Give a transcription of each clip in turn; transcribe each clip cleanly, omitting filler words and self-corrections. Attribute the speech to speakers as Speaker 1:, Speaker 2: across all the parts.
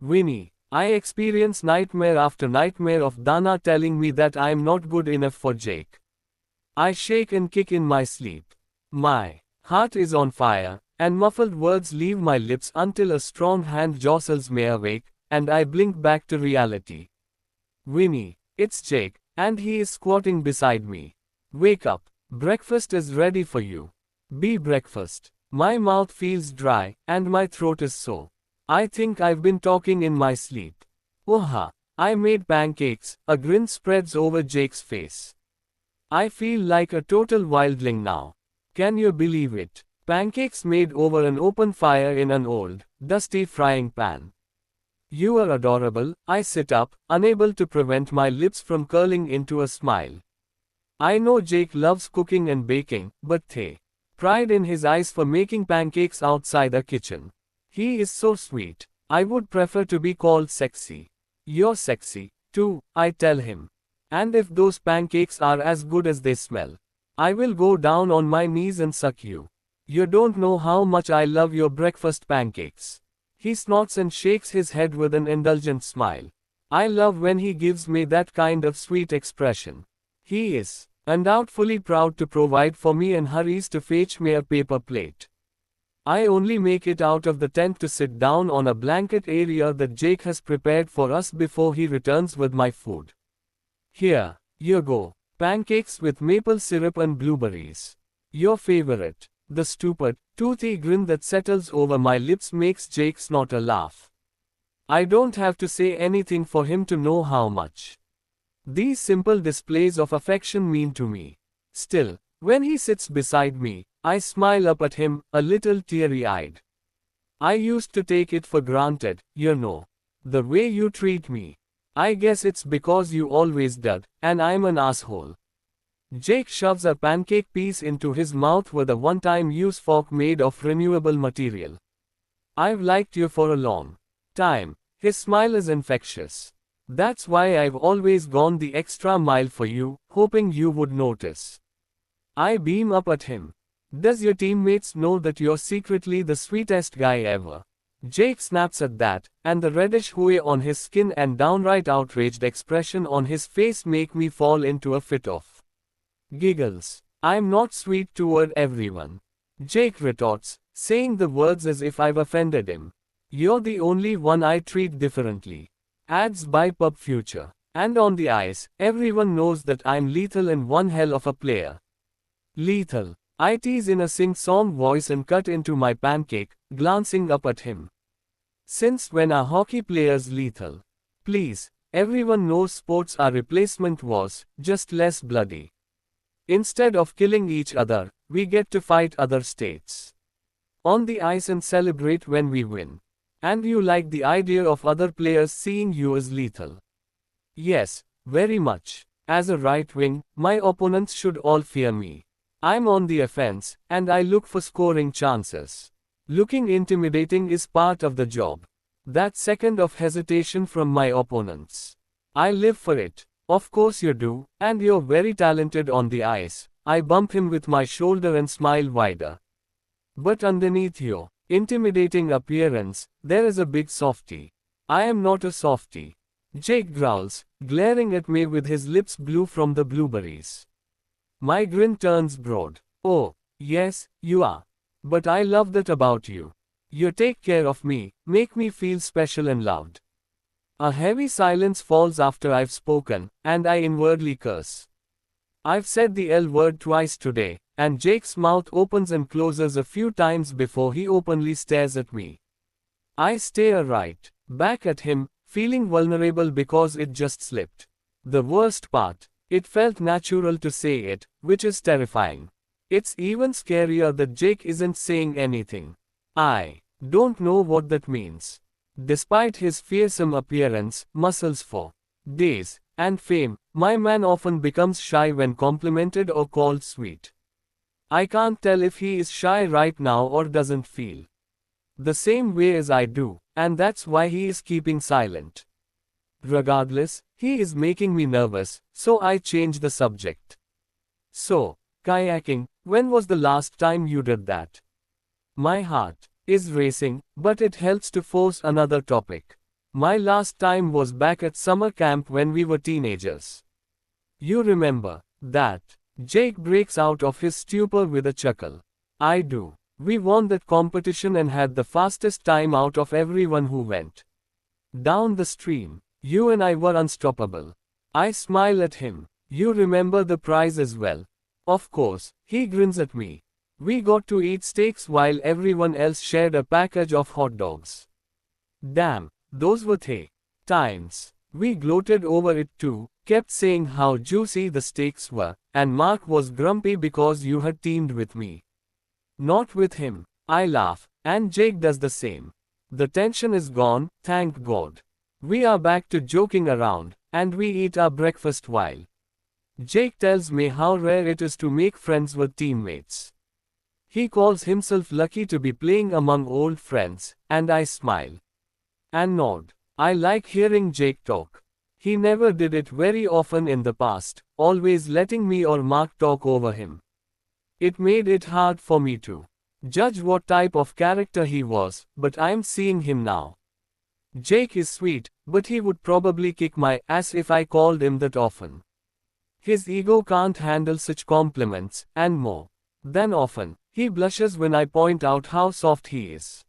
Speaker 1: Winnie, I experience nightmare after nightmare of Dana telling me that I'm not good enough for Jake. I shake and kick in my sleep. My heart is on fire, and muffled words leave my lips until a strong hand jostles me awake, and I blink back to reality. Winnie, it's Jake, and he is squatting beside me. Wake up. Breakfast is ready for you. Be breakfast. My mouth feels dry, and my throat is sore. I think I've been talking in my sleep. Oha! I made pancakes, a grin spreads over Jake's face. I feel like a total wildling now. Can you believe it? Pancakes made over an open fire in an old, dusty frying pan. You are adorable. I sit up, unable to prevent my lips from curling into a smile. I know Jake loves cooking and baking, but they pride in his eyes for making pancakes outside the kitchen. He is so sweet. I would prefer to be called sexy. You're sexy, too, I tell him. And if those pancakes are as good as they smell, I will go down on my knees and suck you. You don't know how much I love your breakfast pancakes. He snorts and shakes his head with an indulgent smile. I love when he gives me that kind of sweet expression. He is undoubtedly proud to provide for me and hurries to fetch me a paper plate. I only make it out of the tent to sit down on a blanket area that Jake has prepared for us before he returns with my food. Here you go. Pancakes with maple syrup and blueberries. Your favorite. The stupid, toothy grin that settles over my lips makes Jake snort a laugh. I don't have to say anything for him to know how much these simple displays of affection mean to me. Still, when he sits beside me, I smile up at him, a little teary-eyed. I used to take it for granted, you know. The way you treat me. I guess it's because you always did, and I'm an asshole. Jake shoves a pancake piece into his mouth with a one-time use fork made of renewable material. I've liked you for a long time. His smile is infectious. That's why I've always gone the extra mile for you, hoping you would notice. I beam up at him. Does your teammates know that you're secretly the sweetest guy ever? Jake snaps at that, and the reddish hue on his skin and downright outraged expression on his face make me fall into a fit of giggles. I'm not sweet toward everyone. Jake retorts, saying the words as if I've offended him. You're the only one I treat differently. Adds by Pub Future. And on the ice, everyone knows that I'm lethal and one hell of a player. Lethal. I tease in a sing-song voice and cut into my pancake, glancing up at him. Since when are hockey players lethal? Please, everyone knows sports are replacement wars, just less bloody. Instead of killing each other, we get to fight other states on the ice and celebrate when we win. And you like the idea of other players seeing you as lethal? Yes, very much. As a right wing, my opponents should all fear me. I'm on the offense, and I look for scoring chances. Looking intimidating is part of the job. That second of hesitation from my opponents. I live for it. Of course you do, and you're very talented on the ice. I bump him with my shoulder and smile wider. But underneath your intimidating appearance, there is a big softy. I am not a softy. Jake growls, glaring at me with his lips blue from the blueberries. My grin turns broad. Oh, yes, you are. But I love that about you. You take care of me, make me feel special and loved. A heavy silence falls after I've spoken, and I inwardly curse. I've said the L word twice today, and Jake's mouth opens and closes a few times before he openly stares at me. I stare right back at him, feeling vulnerable because it just slipped. The worst part, it felt natural to say it, which is terrifying. It's even scarier that Jake isn't saying anything. I don't know what that means. Despite his fearsome appearance, muscles for days, and fame, my man often becomes shy when complimented or called sweet. I can't tell if he is shy right now or doesn't feel the same way as I do, and that's why he is keeping silent. Regardless, he is making me nervous, so I change the subject. So, kayaking, when was the last time you did that? My heart is racing, but it helps to force another topic. My last time was back at summer camp when we were teenagers. You remember that? Jake breaks out of his stupor with a chuckle. I do. We won that competition and had the fastest time out of everyone who went down the stream. You and I were unstoppable. I smile at him. You remember the prize as well? Of course, he grins at me. We got to eat steaks while everyone else shared a package of hot dogs. Damn, those were times. We gloated over it too, kept saying how juicy the steaks were, and Mark was grumpy because you had teamed with me. Not with him. I laugh, and Jake does the same. The tension is gone, thank God. We are back to joking around, and we eat our breakfast while Jake tells me how rare it is to make friends with teammates. He calls himself lucky to be playing among old friends, and I smile and nod. I like hearing Jake talk. He never did it very often in the past, always letting me or Mark talk over him. It made it hard for me to judge what type of character he was, but I'm seeing him now. Jake is sweet, but he would probably kick my ass if I called him that often. His ego can't handle such compliments, and more than often, he blushes when I point out how soft he is.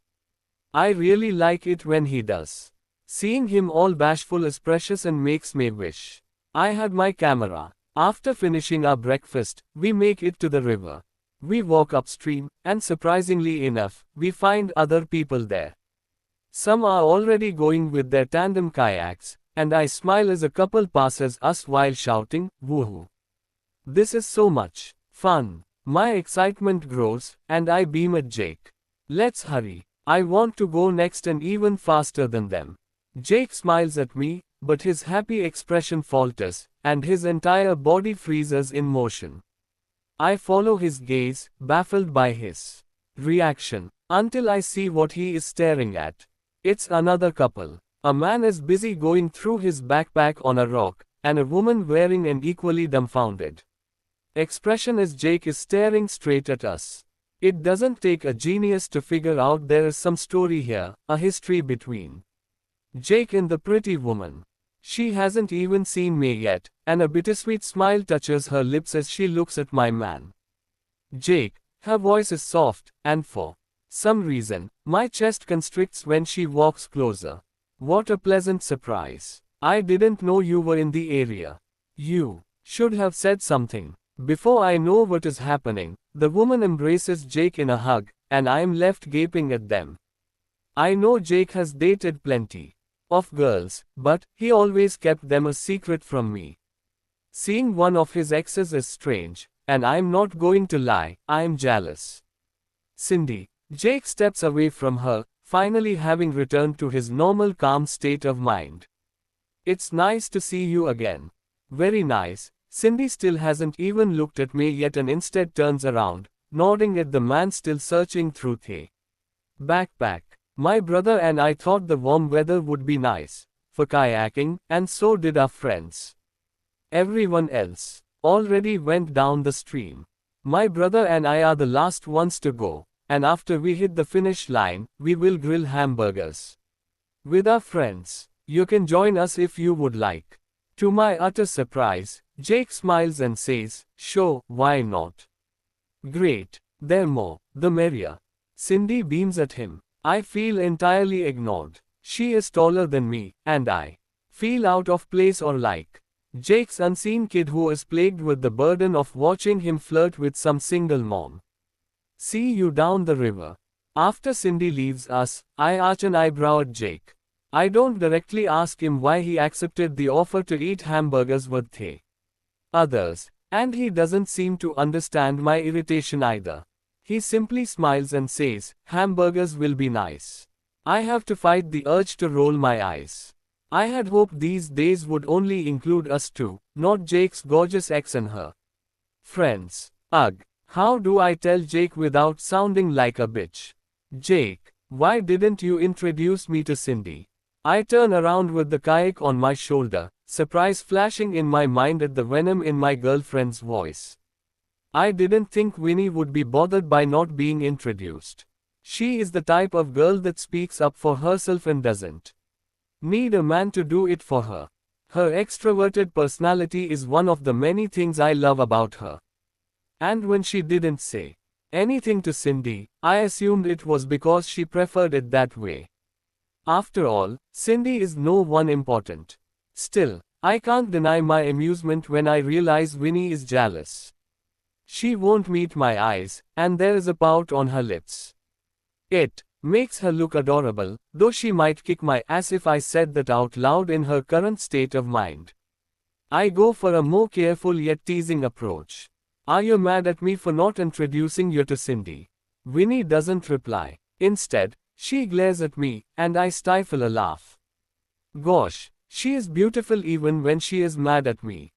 Speaker 1: I really like it when he does. Seeing him all bashful is precious and makes me wish I had my camera. After finishing our breakfast, we make it to the river. We walk upstream, and surprisingly enough, we find other people there. Some are already going with their tandem kayaks, and I smile as a couple passes us while shouting, "Woohoo! This is so much fun!" My excitement grows, and I beam at Jake. Let's hurry. I want to go next and even faster than them. Jake smiles at me, but his happy expression falters, and his entire body freezes in motion. I follow his gaze, baffled by his reaction, until I see what he is staring at. It's another couple. A man is busy going through his backpack on a rock, and a woman wearing an equally dumbfounded expression as Jake is staring straight at us. It doesn't take a genius to figure out there is some story here, a history between Jake and the pretty woman. She hasn't even seen me yet, and a bittersweet smile touches her lips as she looks at my man. Jake, her voice is soft, and for some reason, my chest constricts when she walks closer. What a pleasant surprise. I didn't know you were in the area. You should have said something. Before I know what is happening, the woman embraces Jake in a hug, and I am left gaping at them. I know Jake has dated plenty of girls, but he always kept them a secret from me. Seeing one of his exes is strange, and I'm not going to lie, I'm jealous. Cindy. Jake steps away from her, finally having returned to his normal calm state of mind. It's nice to see you again. Very nice. Cindy still hasn't even looked at me yet and instead turns around, nodding at the man still searching through the backpack. My brother and I thought the warm weather would be nice for kayaking, and so did our friends. Everyone else already went down the stream. My brother and I are the last ones to go, and after we hit the finish line, we will grill hamburgers with our friends. You can join us if you would like. To my utter surprise, Jake smiles and says, "Sure, why not? Great. The more, the merrier." Cindy beams at him. I feel entirely ignored. She is taller than me, and I feel out of place or like Jake's unseen kid who is plagued with the burden of watching him flirt with some single mom. See you down the river. After Cindy leaves us, I arch an eyebrow at Jake. I don't directly ask him why he accepted the offer to eat hamburgers with the others, and he doesn't seem to understand my irritation either. He simply smiles and says, "Hamburgers will be nice." I have to fight the urge to roll my eyes. I had hoped these days would only include us two, not Jake's gorgeous ex and her friends. Ugh. How do I tell Jake without sounding like a bitch? Jake, why didn't you introduce me to Cindy? I turn around with the kayak on my shoulder, surprise flashing in my mind at the venom in my girlfriend's voice. I didn't think Winnie would be bothered by not being introduced. She is the type of girl that speaks up for herself and doesn't need a man to do it for her. Her extroverted personality is one of the many things I love about her. And when she didn't say anything to Cindy, I assumed it was because she preferred it that way. After all, Cindy is no one important. Still, I can't deny my amusement when I realize Winnie is jealous. She won't meet my eyes, and there is a pout on her lips. It makes her look adorable, though she might kick my ass if I said that out loud in her current state of mind. I go for a more careful yet teasing approach. Are you mad at me for not introducing you to Cindy? Winnie doesn't reply. Instead, she glares at me, and I stifle a laugh. Gosh, she is beautiful even when she is mad at me.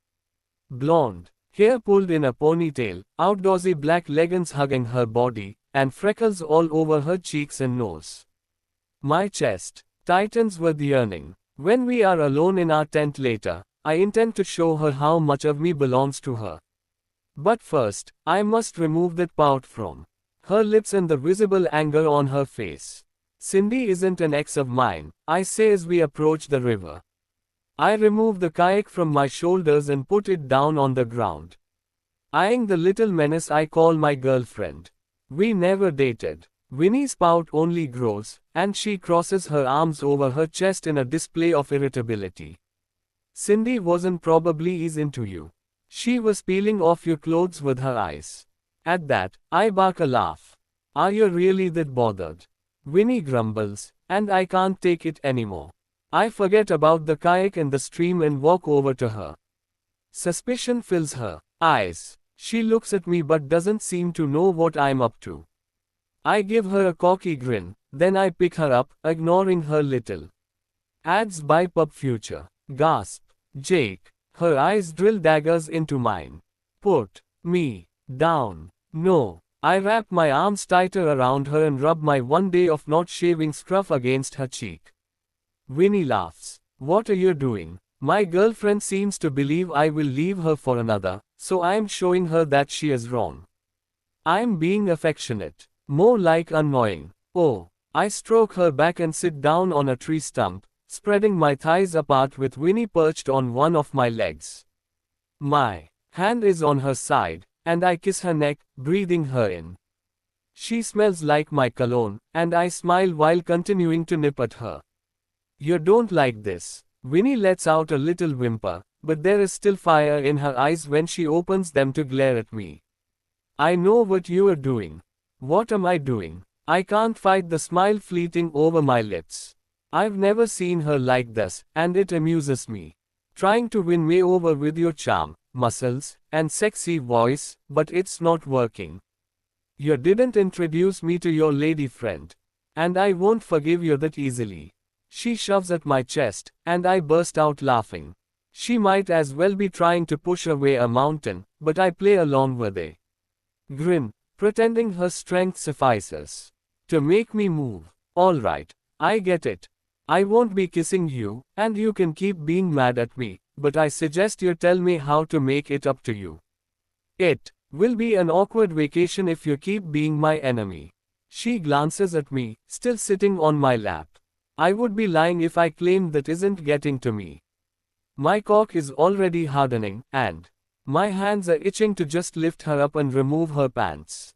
Speaker 1: Blonde, hair pulled in a ponytail, outdoorsy black leggings hugging her body, and freckles all over her cheeks and nose. My chest tightens with yearning. When we are alone in our tent later, I intend to show her how much of me belongs to her. But first, I must remove that pout from her lips and the visible anger on her face. Cindy isn't an ex of mine, I say as we approach the river. I remove the kayak from my shoulders and put it down on the ground. Eyeing the little menace I call my girlfriend. We never dated. Winnie's pout only grows, and she crosses her arms over her chest in a display of irritability. Cindy wasn't probably ease into you. She was peeling off your clothes with her eyes. At that, I bark a laugh. Are you really that bothered? Winnie grumbles, and I can't take it anymore. I forget about the kayak and the stream and walk over to her. Suspicion fills her eyes. She looks at me but doesn't seem to know what I'm up to. I give her a cocky grin, then I pick her up, ignoring her little ads by Pub Future. Gasp. Jake. Her eyes drill daggers into mine. Put me down. No. I wrap my arms tighter around her and rub my one day of not shaving scruff against her cheek. Winnie laughs. What are you doing? My girlfriend seems to believe I will leave her for another, so I'm showing her that she is wrong. I'm being affectionate. More like annoying. Oh. I stroke her back and sit down on a tree stump, spreading my thighs apart with Winnie perched on one of my legs. My hand is on her side, and I kiss her neck, breathing her in. She smells like my cologne, and I smile while continuing to nip at her. You don't like this. Winnie lets out a little whimper, but there is still fire in her eyes when she opens them to glare at me. I know what you are doing. What am I doing? I can't fight the smile fleeting over my lips. I've never seen her like this, and it amuses me. Trying to win me over with your charm, muscles, and sexy voice, but it's not working. You didn't introduce me to your lady friend. And I won't forgive you that easily. She shoves at my chest, and I burst out laughing. She might as well be trying to push away a mountain, but I play along with a grin, pretending her strength suffices to make me move. Alright, I get it. I won't be kissing you, and you can keep being mad at me, but I suggest you tell me how to make it up to you. It will be an awkward vacation if you keep being my enemy. She glances at me, still sitting on my lap. I would be lying if I claimed that isn't getting to me. My cock is already hardening, and my hands are itching to just lift her up and remove her pants.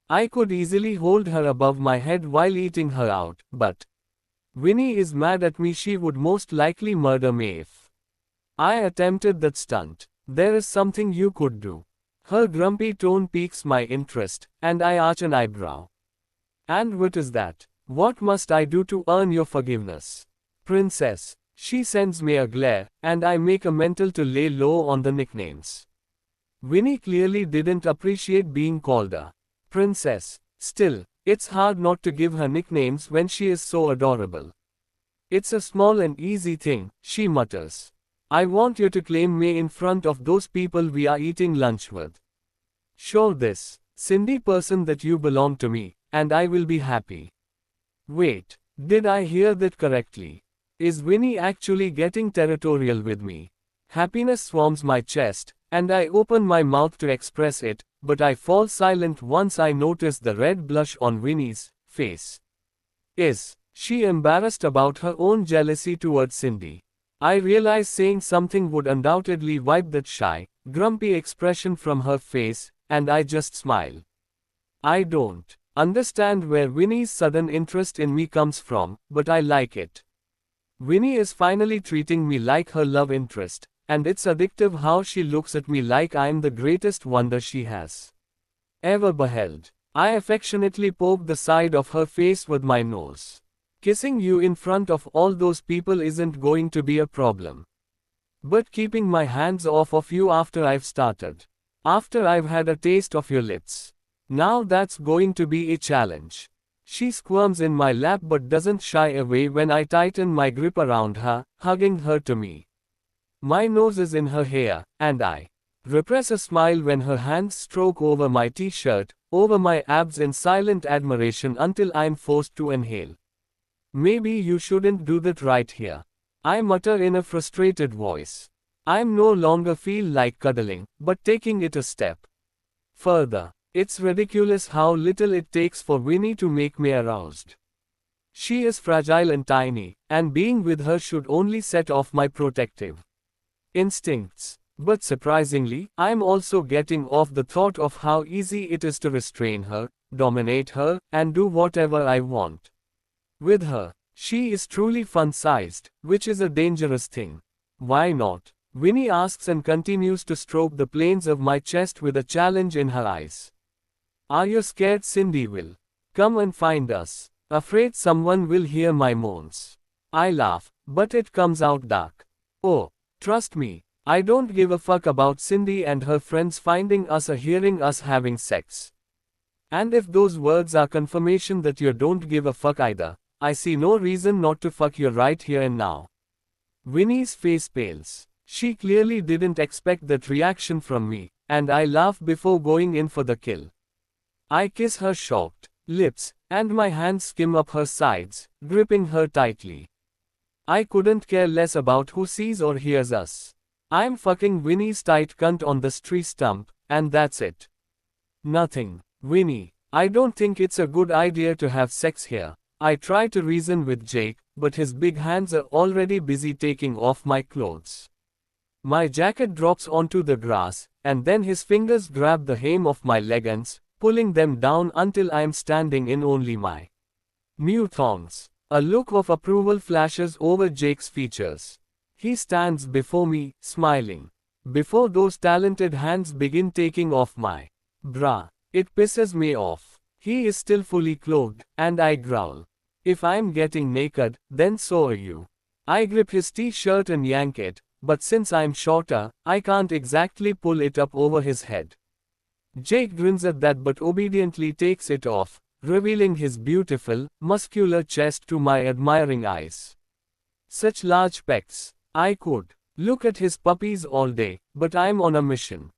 Speaker 1: I could easily hold her above my head while eating her out, but Winnie is mad at me. She would most likely murder me if I attempted that stunt. There is something you could do. Her grumpy tone piques my interest, and I arch an eyebrow. And what is that? What must I do to earn your forgiveness? Princess. She sends me a glare, and I make a mental to lay low on the nicknames. Winnie clearly didn't appreciate being called a princess. Still, it's hard not to give her nicknames when she is so adorable. It's a small and easy thing, she mutters. I want you to claim me in front of those people we are eating lunch with. Show this Cindy person that you belong to me, and I will be happy. Wait, did I hear that correctly? Is Winnie actually getting territorial with me? Happiness swarms my chest, and I open my mouth to express it, but I fall silent once I notice the red blush on Winnie's face. Is She embarrassed about her own jealousy towards Cindy. I realized saying something would undoubtedly wipe that shy, grumpy expression from her face, and I just smile. I don't understand where Winnie's sudden interest in me comes from, but I like it. Winnie is finally treating me like her love interest, and it's addictive how she looks at me like I'm the greatest wonder she has ever beheld. I affectionately poked the side of her face with my nose. Kissing you in front of all those people isn't going to be a problem. But keeping my hands off of you after I've started. After I've had a taste of your lips. Now that's going to be a challenge. She squirms in my lap but doesn't shy away when I tighten my grip around her, hugging her to me. My nose is in her hair, and I repress a smile when her hands stroke over my t-shirt, over my abs in silent admiration until I'm forced to inhale. Maybe you shouldn't do that right here. I mutter in a frustrated voice. I'm no longer feel like cuddling, but taking it a step further. It's ridiculous how little it takes for Winnie to make me aroused. She is fragile and tiny, and being with her should only set off my protective instincts. But surprisingly, I'm also getting off the thought of how easy it is to restrain her, dominate her, and do whatever I want with her. She is truly fun-sized, which is a dangerous thing. Why not? Winnie asks and continues to stroke the planes of my chest with a challenge in her eyes. Are you scared Cindy will come and find us? Afraid someone will hear my moans? I laugh, but it comes out dark. Oh, trust me, I don't give a fuck about Cindy and her friends finding us or hearing us having sex. And if those words are confirmation that you don't give a fuck either, I see no reason not to fuck you right here and now. Winnie's face pales. She clearly didn't expect that reaction from me, and I laugh before going in for the kill. I kiss her shocked lips, and my hands skim up her sides, gripping her tightly. I couldn't care less about who sees or hears us. I'm fucking Winnie's tight cunt on the tree stump, and that's it. Nothing. Winnie, I don't think it's a good idea to have sex here. I try to reason with Jake, but his big hands are already busy taking off my clothes. My jacket drops onto the grass, and then his fingers grab the hem of my leggings, pulling them down until I'm standing in only my new thongs. A look of approval flashes over Jake's features. He stands before me, smiling. Before those talented hands begin taking off my bra, it pisses me off. He is still fully clothed, and I growl. If I'm getting naked, then so are you. I grip his t-shirt and yank it, but since I'm shorter, I can't exactly pull it up over his head. Jake grins at that but obediently takes it off, revealing his beautiful, muscular chest to my admiring eyes. Such large pecs. I could look at his puppies all day, but I'm on a mission.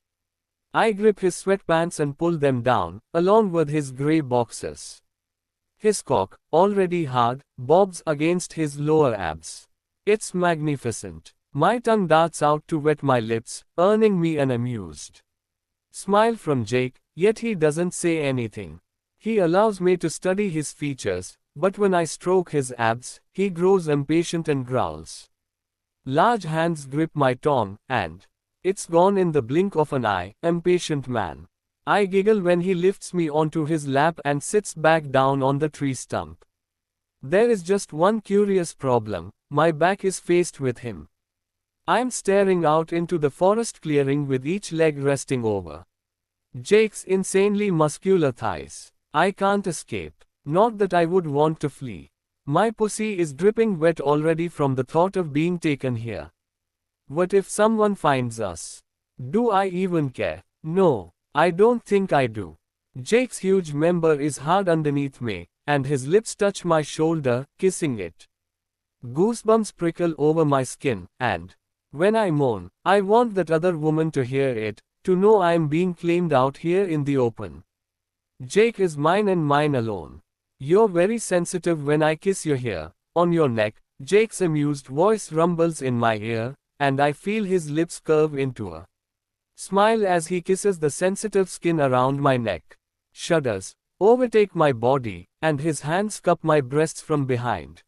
Speaker 1: I grip his sweatpants and pull them down, along with his grey boxers. His cock, already hard, bobs against his lower abs. It's magnificent. My tongue darts out to wet my lips, earning me an amused smile from Jake, yet he doesn't say anything. He allows me to study his features, but when I stroke his abs, he grows impatient and growls. Large hands grip my tongue, and it's gone in the blink of an eye, impatient man. I giggle when he lifts me onto his lap and sits back down on the tree stump. There is just one curious problem, my back is faced with him. I'm staring out into the forest clearing with each leg resting over Jake's insanely muscular thighs. I can't escape. Not that I would want to flee. My pussy is dripping wet already from the thought of being taken here. What if someone finds us? Do I even care? No, I don't think I do. Jake's huge member is hard underneath me, and his lips touch my shoulder, kissing it. Goosebumps prickle over my skin, and when I moan, I want that other woman to hear it, to know I'm being claimed out here in the open. Jake is mine and mine alone. You're very sensitive when I kiss you here, on your neck. Jake's amused voice rumbles in my ear, and I feel his lips curve into a smile as he kisses the sensitive skin around my neck. Shudders. overtake my body, and his hands cup my breasts from behind.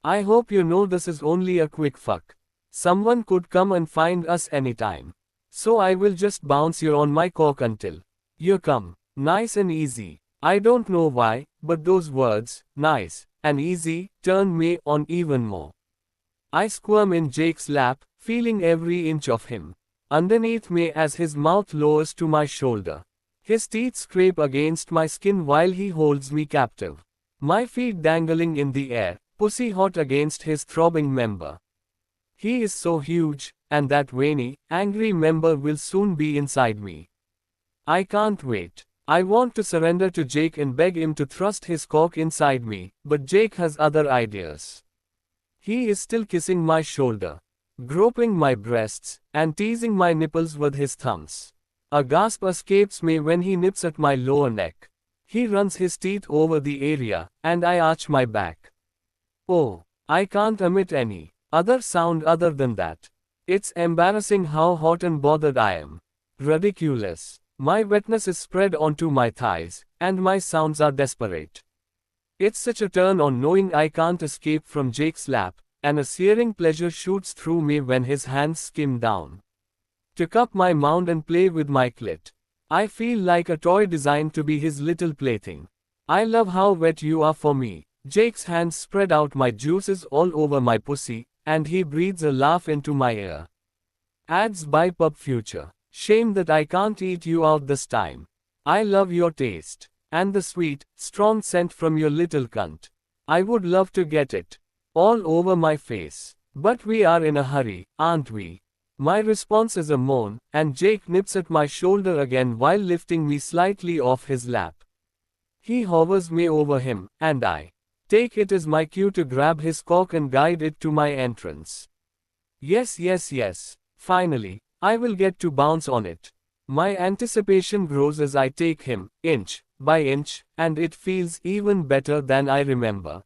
Speaker 1: I hope you know this is only a quick fuck. Someone could come and find us anytime. So I will just bounce you on my cock until you come. Nice and easy. I don't know why, but those words, nice and easy, turned me on even more. I squirm in Jake's lap, feeling every inch of him underneath me as his mouth lowers to my shoulder. His teeth scrape against my skin while he holds me captive. My feet dangling in the air, pussy hot against his throbbing member. He is so huge, and that veiny, angry member will soon be inside me. I can't wait. I want to surrender to Jake and beg him to thrust his cock inside me, but Jake has other ideas. He is still kissing my shoulder, groping my breasts, and teasing my nipples with his thumbs. A gasp escapes me when he nips at my lower neck. He runs his teeth over the area, and I arch my back. Oh, I can't emit any other sound other than that. It's embarrassing how hot and bothered I am. Ridiculous. My wetness is spread onto my thighs, and my sounds are desperate. It's such a turn on knowing I can't escape from Jake's lap, and a searing pleasure shoots through me when his hands skim down to cup my mound and play with my clit. I feel like a toy designed to be his little plaything. I love how wet you are for me. Jake's hands spread out my juices all over my pussy, and he breathes a laugh into my ear. Adds by Pub Future. Shame that I can't eat you out this time. I love your taste. And the sweet, strong scent from your little cunt. I would love to get it all over my face. But we are in a hurry, aren't we? My response is a moan, and Jake nips at my shoulder again while lifting me slightly off his lap. He hovers me over him, and I take it as my cue to grab his cock and guide it to my entrance. Yes, yes, yes. Finally, I will get to bounce on it. My anticipation grows as I take him, inch by inch, and it feels even better than I remember.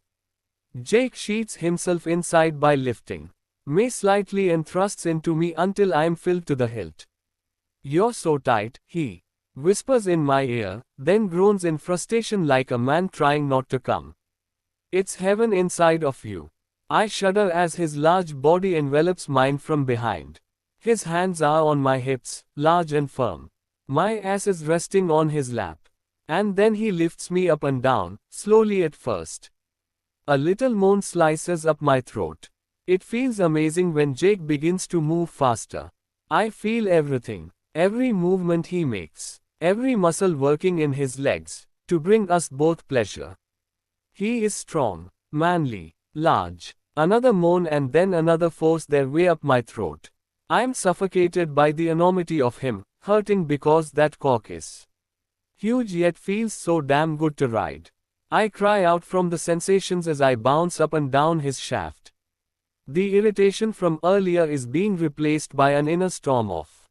Speaker 1: Jake sheets himself inside by lifting me slightly and thrusts into me until I am filled to the hilt. You're so tight, he whispers in my ear, then groans in frustration like a man trying not to come. It's heaven inside of you. I shudder as his large body envelops mine from behind. His hands are on my hips, large and firm. My ass is resting on his lap. And then he lifts me up and down, slowly at first. A little moan slices up my throat. It feels amazing when Jake begins to move faster. I feel everything, every movement he makes, every muscle working in his legs, to bring us both pleasure. He is strong, manly, large. Another moan and then another force their way up my throat. I am suffocated by the enormity of him, hurting because that cock is huge yet feels so damn good to ride. I cry out from the sensations as I bounce up and down his shaft. The irritation from earlier is being replaced by an inner storm of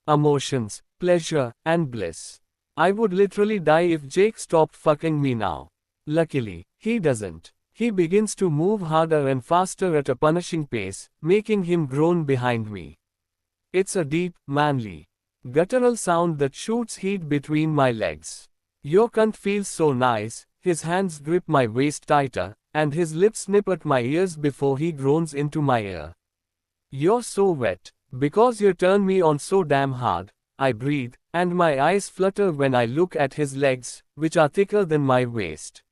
Speaker 1: emotions, pleasure, and bliss. I would literally die if Jake stopped fucking me now. Luckily, he doesn't. He begins to move harder and faster at a punishing pace, making him groan behind me. It's a deep, manly, guttural sound that shoots heat between my legs. Your cunt feels so nice. His hands grip my waist tighter, and his lips snip at my ears before he groans into my ear. You're so wet. Because you turn me on so damn hard, I breathe, and my eyes flutter when I look at his legs, which are thicker than my waist.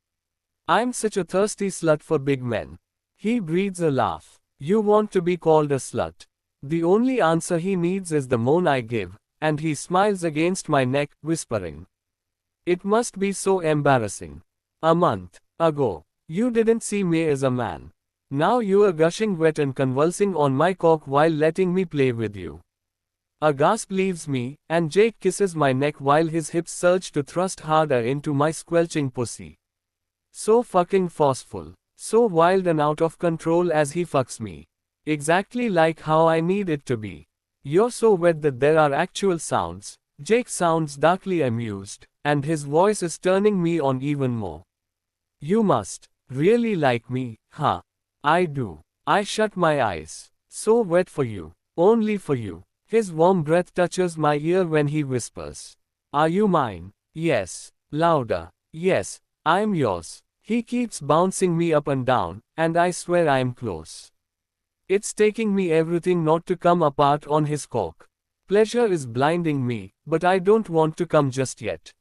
Speaker 1: I'm such a thirsty slut for big men. He breathes a laugh. You want to be called a slut. The only answer he needs is the moan I give, and he smiles against my neck, whispering. It must be so embarrassing. A month ago, you didn't see me as a man. Now you are gushing wet and convulsing on my cock while letting me play with you. A gasp leaves me, and Jake kisses my neck while his hips surge to thrust harder into my squelching pussy. So fucking forceful, so wild and out of control as he fucks me. Exactly like how I need it to be. You're so wet that there are actual sounds. Jake sounds darkly amused, and his voice is turning me on even more. You must really like me, huh? I do. I shut my eyes. So wet for you. Only for you. His warm breath touches my ear when he whispers. Are you mine? Yes. Louder. Yes, I'm yours. He keeps bouncing me up and down, and I swear I'm close. It's taking me everything not to come apart on his cock. Pleasure is blinding me, but I don't want to come just yet.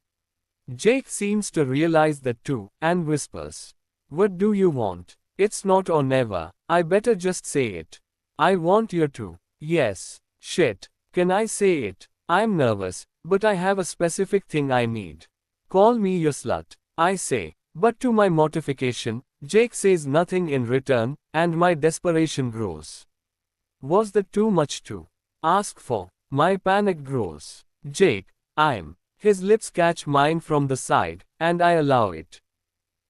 Speaker 1: Jake seems to realize that too, and whispers. What do you want? It's not or never. I better just say it. I want you to. Yes. Shit. Can I say it? I'm nervous, but I have a specific thing I need. Call me your slut, I say. But to my mortification, Jake says nothing in return, and my desperation grows. Was that too much to ask for? My panic grows. Jake, I'm. His lips catch mine from the side, and I allow it.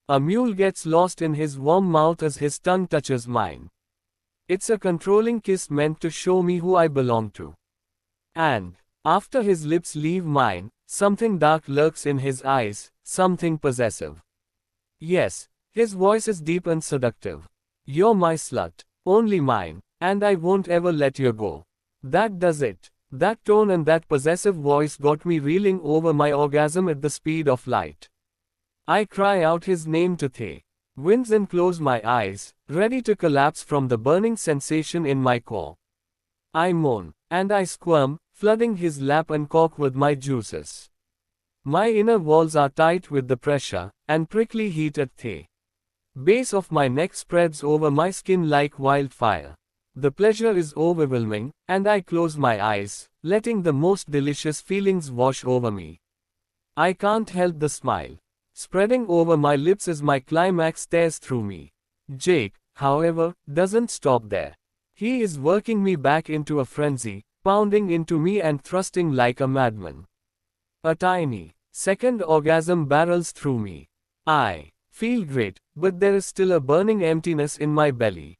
Speaker 1: A mule gets lost in his warm mouth as his tongue touches mine. It's a controlling kiss meant to show me who I belong to. And, after his lips leave mine, something dark lurks in his eyes, something possessive. Yes, his voice is deep and seductive. You're my slut, only mine, and I won't ever let you go. That does it. That tone and that possessive voice got me reeling over my orgasm at the speed of light. I cry out his name to Thay. Wince and close my eyes, ready to collapse from the burning sensation in my core. I moan, and I squirm, flooding his lap and cock with my juices. My inner walls are tight with the pressure and prickly heat at the base of my neck spreads over my skin like wildfire. The pleasure is overwhelming, and I close my eyes, letting the most delicious feelings wash over me. I can't help the smile spreading over my lips as my climax stares through me. Jake, however, doesn't stop there. He is working me back into a frenzy, pounding into me and thrusting like a madman. A tiny second orgasm barrels through me. I feel great, but there is still a burning emptiness in my belly.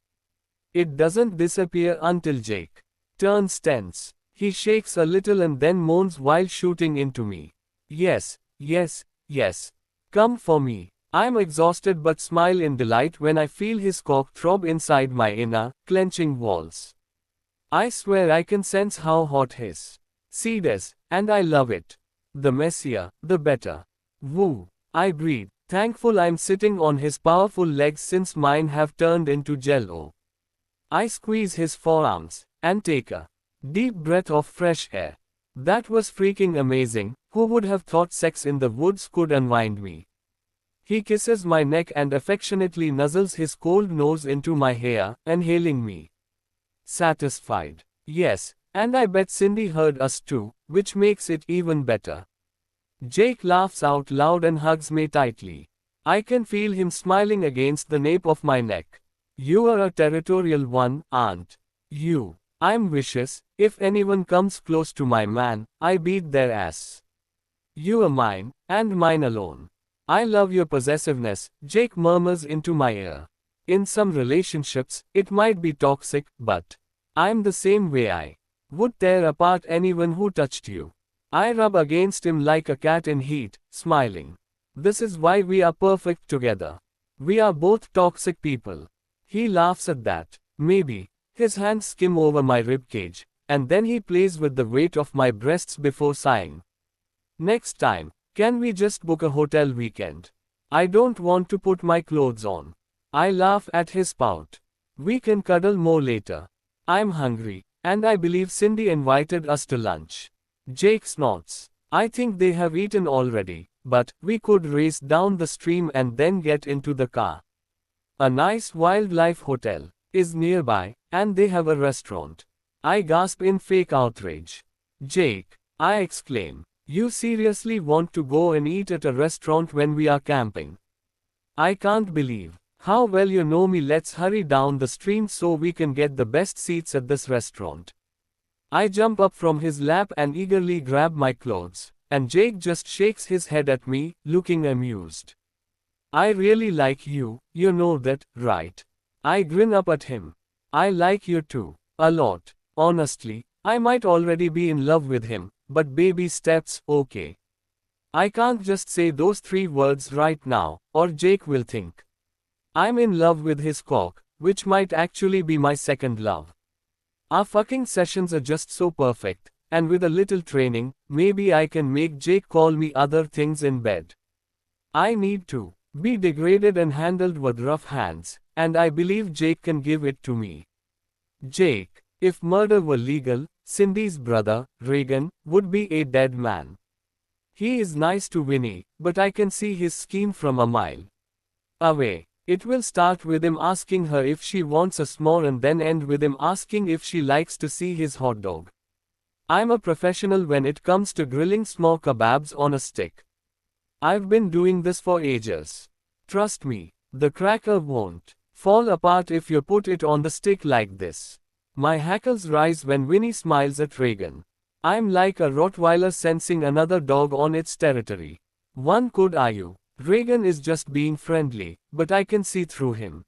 Speaker 1: It doesn't disappear until Jake turns tense. He shakes a little and then moans while shooting into me. Yes, yes, yes. Come for me. I'm exhausted but smile in delight when I feel his cock throb inside my inner, clenching walls. I swear I can sense how hot his seed is, and I love it. The messier, the better. Woo. I breathe, thankful I'm sitting on his powerful legs since mine have turned into jello. I squeeze his forearms, and take a deep breath of fresh air. That was freaking amazing. Who would have thought sex in the woods could unwind me? He kisses my neck and affectionately nuzzles his cold nose into my hair, inhaling me. Satisfied. Yes, and I bet Cindy heard us too, which makes it even better. Jake laughs out loud and hugs me tightly. I can feel him smiling against the nape of my neck. You are a territorial one, aren't you? I'm vicious. If anyone comes close to my man, I beat their ass. You are mine, and mine alone. I love your possessiveness, Jake murmurs into my ear. In some relationships, it might be toxic, but I'm the same way. I would tear apart anyone who touched you. I rub against him like a cat in heat, smiling. This is why we are perfect together. We are both toxic people. He laughs at that. Maybe. His hands skim over my ribcage, and then he plays with the weight of my breasts before sighing. Next time, can we just book a hotel weekend? I don't want to put my clothes on. I laugh at his pout. We can cuddle more later. I'm hungry, and I believe Cindy invited us to lunch. Jake snorts. I think they have eaten already, but we could race down the stream and then get into the car. A nice wildlife hotel is nearby, and they have a restaurant. I gasp in fake outrage. Jake, I exclaim. You seriously want to go and eat at a restaurant when we are camping? I can't believe how well you know me. Let's hurry down the stream so we can get the best seats at this restaurant. I jump up from his lap and eagerly grab my clothes, and Jake just shakes his head at me, looking amused. I really like you, you know that, right? I grin up at him. I like you too, a lot. Honestly, I might already be in love with him. But baby steps, okay. I can't just say those 3 words right now, or Jake will think I'm in love with his cock, which might actually be my second love. Our fucking sessions are just so perfect, and with a little training, maybe I can make Jake call me other things in bed. I need to be degraded and handled with rough hands, and I believe Jake can give it to me. Jake, if murder were legal, Cindy's brother, Regan, would be a dead man. He is nice to Winnie, but I can see his scheme from a mile away. It will start with him asking her if she wants a s'more and then end with him asking if she likes to see his hot dog. I'm a professional when it comes to grilling s'more kebabs on a stick. I've been doing this for ages. Trust me, the cracker won't fall apart if you put it on the stick like this. My hackles rise when Winnie smiles at Regan. I'm like a Rottweiler sensing another dog on its territory. One could argue, Regan is just being friendly, but I can see through him.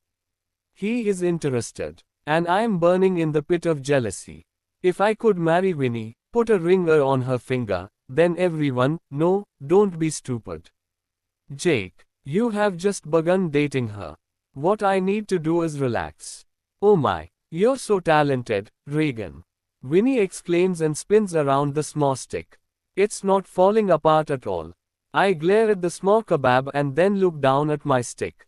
Speaker 1: He is interested, and I am burning in the pit of jealousy. If I could marry Winnie, put a ring on her finger, then everyone, no, don't be stupid. Jake, you have just begun dating her. What I need to do is relax. Oh my, you're so talented, Regan. Winnie exclaims and spins around the s'more stick. It's not falling apart at all. I glare at the s'more kebab and then look down at my stick.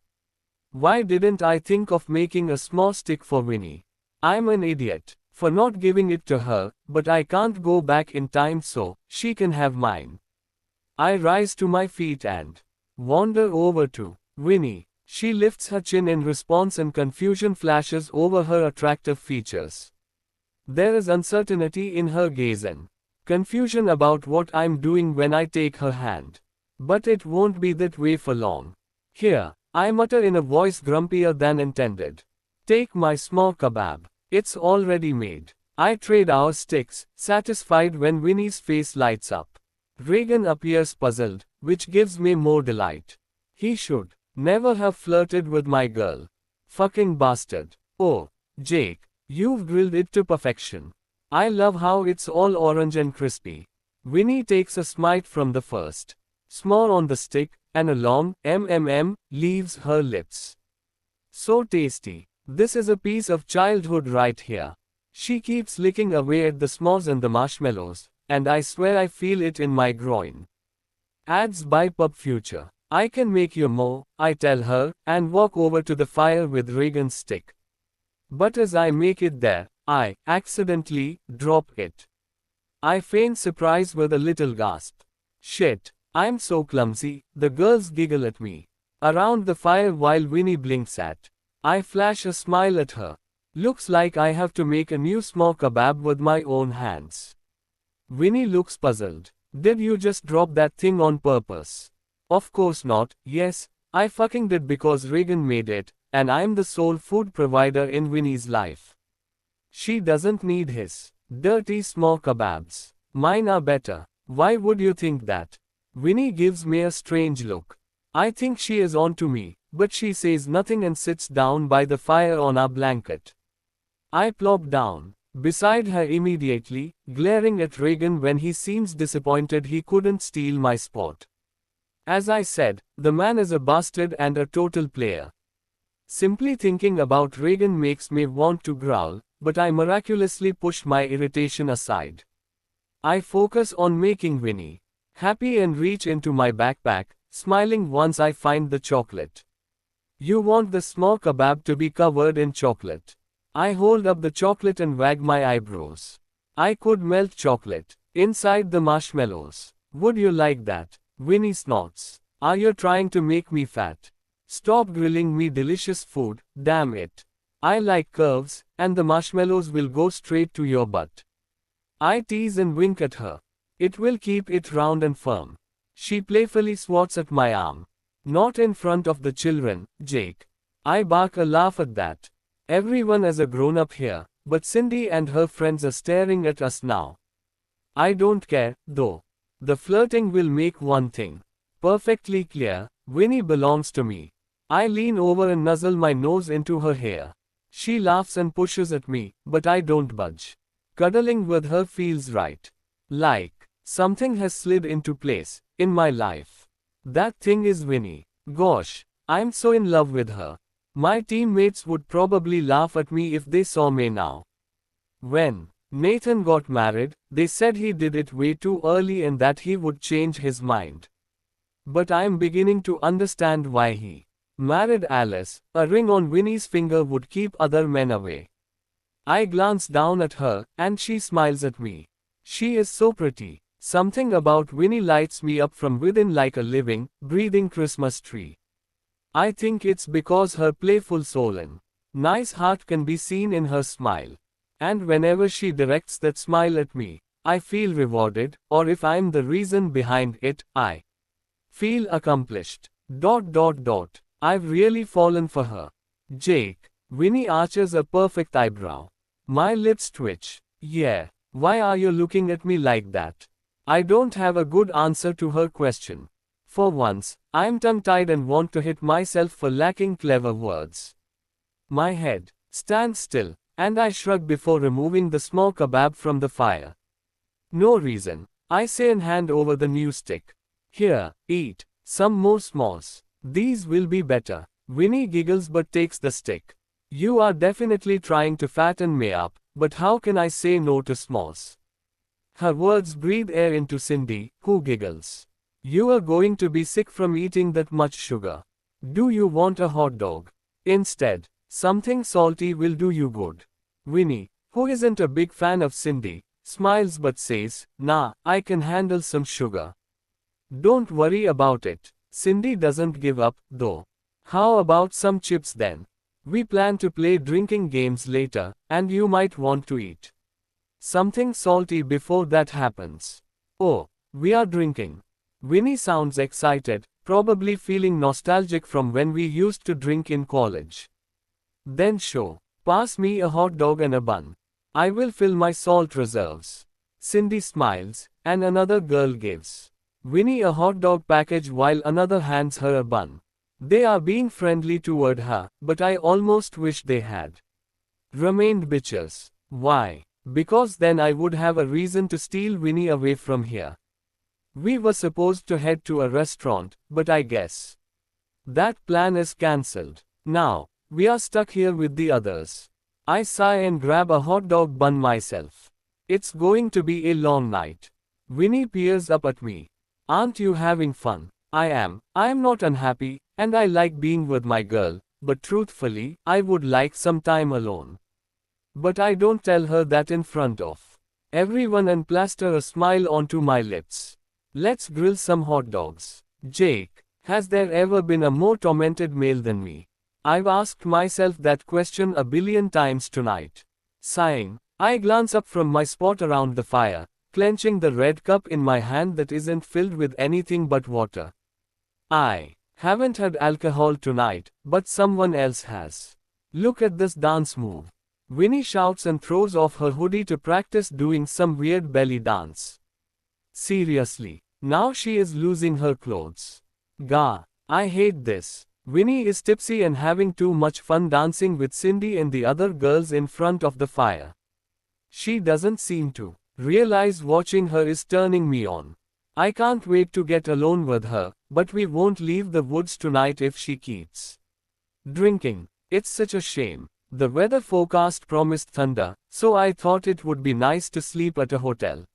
Speaker 1: Why didn't I think of making a s'more stick for Winnie? I'm an idiot for not giving it to her, but I can't go back in time so she can have mine. I rise to my feet and wander over to Winnie. She lifts her chin in response and confusion flashes over her attractive features. There is uncertainty in her gaze and confusion about what I'm doing when I take her hand. But it won't be that way for long. Here, I mutter in a voice grumpier than intended. Take my s'more kebab. It's already made. I trade our sticks, satisfied when Winnie's face lights up. Regan appears puzzled, which gives me more delight. He should never have flirted with my girl. Fucking bastard. Oh, Jake, you've grilled it to perfection. I love how it's all orange and crispy. Winnie takes a smite from the first s'more on the stick, and a long leaves her lips. So tasty. This is a piece of childhood right here. She keeps licking away at the s'mores and the marshmallows, and I swear I feel it in my groin. Ads by Pub Future. I can make you more, I tell her, and walk over to the fire with Regan's stick. But as I make it there, I accidentally drop it. I feign surprise with a little gasp. Shit, I'm so clumsy, the girls giggle at me. Around the fire while Winnie blinks at. I flash a smile at her. Looks like I have to make a new s'more kebab with my own hands. Winnie looks puzzled. Did you just drop that thing on purpose? Of course not. Yes, I fucking did because Regan made it, and I'm the sole food provider in Winnie's life. She doesn't need his dirty s'more kebabs. Mine are better. Why would you think that? Winnie gives me a strange look. I think she is on to me, but she says nothing and sits down by the fire on our blanket. I plop down beside her immediately, glaring at Regan when he seems disappointed he couldn't steal my spot. As I said, the man is a bastard and a total player. Simply thinking about Regan makes me want to growl, but I miraculously push my irritation aside. I focus on making Winnie happy and reach into my backpack, smiling once I find the chocolate. You want the s'more kebab to be covered in chocolate. I hold up the chocolate and wag my eyebrows. I could melt chocolate inside the marshmallows. Would you like that? Winnie snorts. Are you trying to make me fat? Stop grilling me delicious food, damn it. I like curves, and the marshmallows will go straight to your butt. I tease and wink at her. It will keep it round and firm. She playfully swats at my arm. Not in front of the children, Jake. I bark a laugh at that. Everyone is a grown-up here, but Cindy and her friends are staring at us now. I don't care, though. The flirting will make one thing perfectly clear: Winnie belongs to me. I lean over and nuzzle my nose into her hair. She laughs and pushes at me, but I don't budge. Cuddling with her feels right. Like something has slid into place in my life. That thing is Winnie. Gosh, I'm so in love with her. My teammates would probably laugh at me if they saw me now. When Nathan got married, they said he did it way too early and that he would change his mind. But I'm beginning to understand why he married Alice. A ring on Winnie's finger would keep other men away. I glance down at her, and she smiles at me. She is so pretty. Something about Winnie lights me up from within like a living, breathing Christmas tree. I think it's because her playful soul and nice heart can be seen in her smile. And whenever she directs that smile at me, I feel rewarded, or if I'm the reason behind it, I feel accomplished. I've really fallen for her. Jake. Winnie arches a perfect eyebrow. My lips twitch. Yeah. Why are you looking at me like that? I don't have a good answer to her question. For once, I'm tongue-tied and want to hit myself for lacking clever words. My head stands still, and I shrug before removing the small kebab from the fire. No reason, I say and hand over the new stick. Here, eat some more s'mores. These will be better. Winnie giggles but takes the stick. You are definitely trying to fatten me up, but how can I say no to s'mores? Her words breathe air into Cindy, who giggles. You are going to be sick from eating that much sugar. Do you want a hot dog? Instead, something salty will do you good. Winnie, who isn't a big fan of Cindy, smiles but says, nah, I can handle some sugar. Don't worry about it. Cindy doesn't give up, though. How about some chips then? We plan to play drinking games later, and you might want to eat something salty before that happens. Oh, we are drinking. Winnie sounds excited, probably feeling nostalgic from when we used to drink in college. Then show. Pass me a hot dog and a bun. I will fill my salt reserves. Cindy smiles, and another girl gives Winnie a hot dog package while another hands her a bun. They are being friendly toward her, but I almost wish they had remained bitches. Why? Because then I would have a reason to steal Winnie away from here. We were supposed to head to a restaurant, but I guess that plan is cancelled. Now, we are stuck here with the others. I sigh and grab a hot dog bun myself. It's going to be a long night. Winnie peers up at me. Aren't you having fun? I am. I am not unhappy, and I like being with my girl, but truthfully, I would like some time alone. But I don't tell her that in front of everyone and plaster a smile onto my lips. Let's grill some hot dogs. Jake, has there ever been a more tormented male than me? I've asked myself that question a billion times tonight. Sighing, I glance up from my spot around the fire, clenching the red cup in my hand that isn't filled with anything but water. I haven't had alcohol tonight, but someone else has. Look at this dance move. Winnie shouts and throws off her hoodie to practice doing some weird belly dance. Seriously, now she is losing her clothes. Gah, I hate this. Winnie is tipsy and having too much fun dancing with Cindy and the other girls in front of the fire. She doesn't seem to realize watching her is turning me on. I can't wait to get alone with her, but we won't leave the woods tonight if she keeps drinking. It's such a shame. The weather forecast promised thunder, so I thought it would be nice to sleep at a hotel.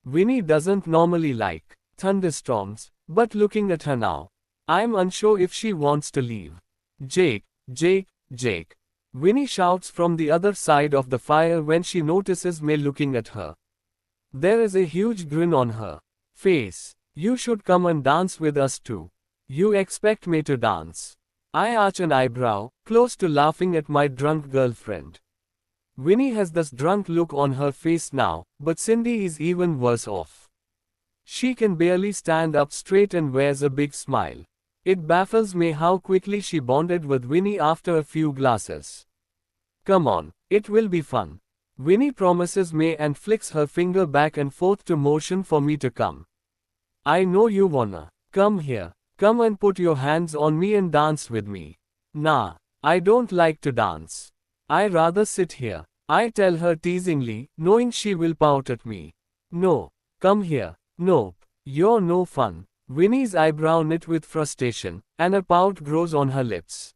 Speaker 1: Winnie doesn't normally like thunderstorms, but looking at her now, I'm unsure if she wants to leave. Jake, Jake, Jake. Winnie shouts from the other side of the fire when she notices me looking at her. There is a huge grin on her face. You should come and dance with us too. You expect me to dance? I arch an eyebrow, close to laughing at my drunk girlfriend. Winnie has this drunk look on her face now, but Cindy is even worse off. She can barely stand up straight and wears a big smile. It baffles me how quickly she bonded with Winnie after a few glasses. Come on, it will be fun. Winnie promises me and flicks her finger back and forth to motion for me to come. I know you wanna. Come here. Come and put your hands on me and dance with me. Nah, I don't like to dance. I rather sit here. I tell her teasingly, knowing she will pout at me. No, come here. Nope, you're no fun. Winnie's eyebrow knit with frustration, and a pout grows on her lips.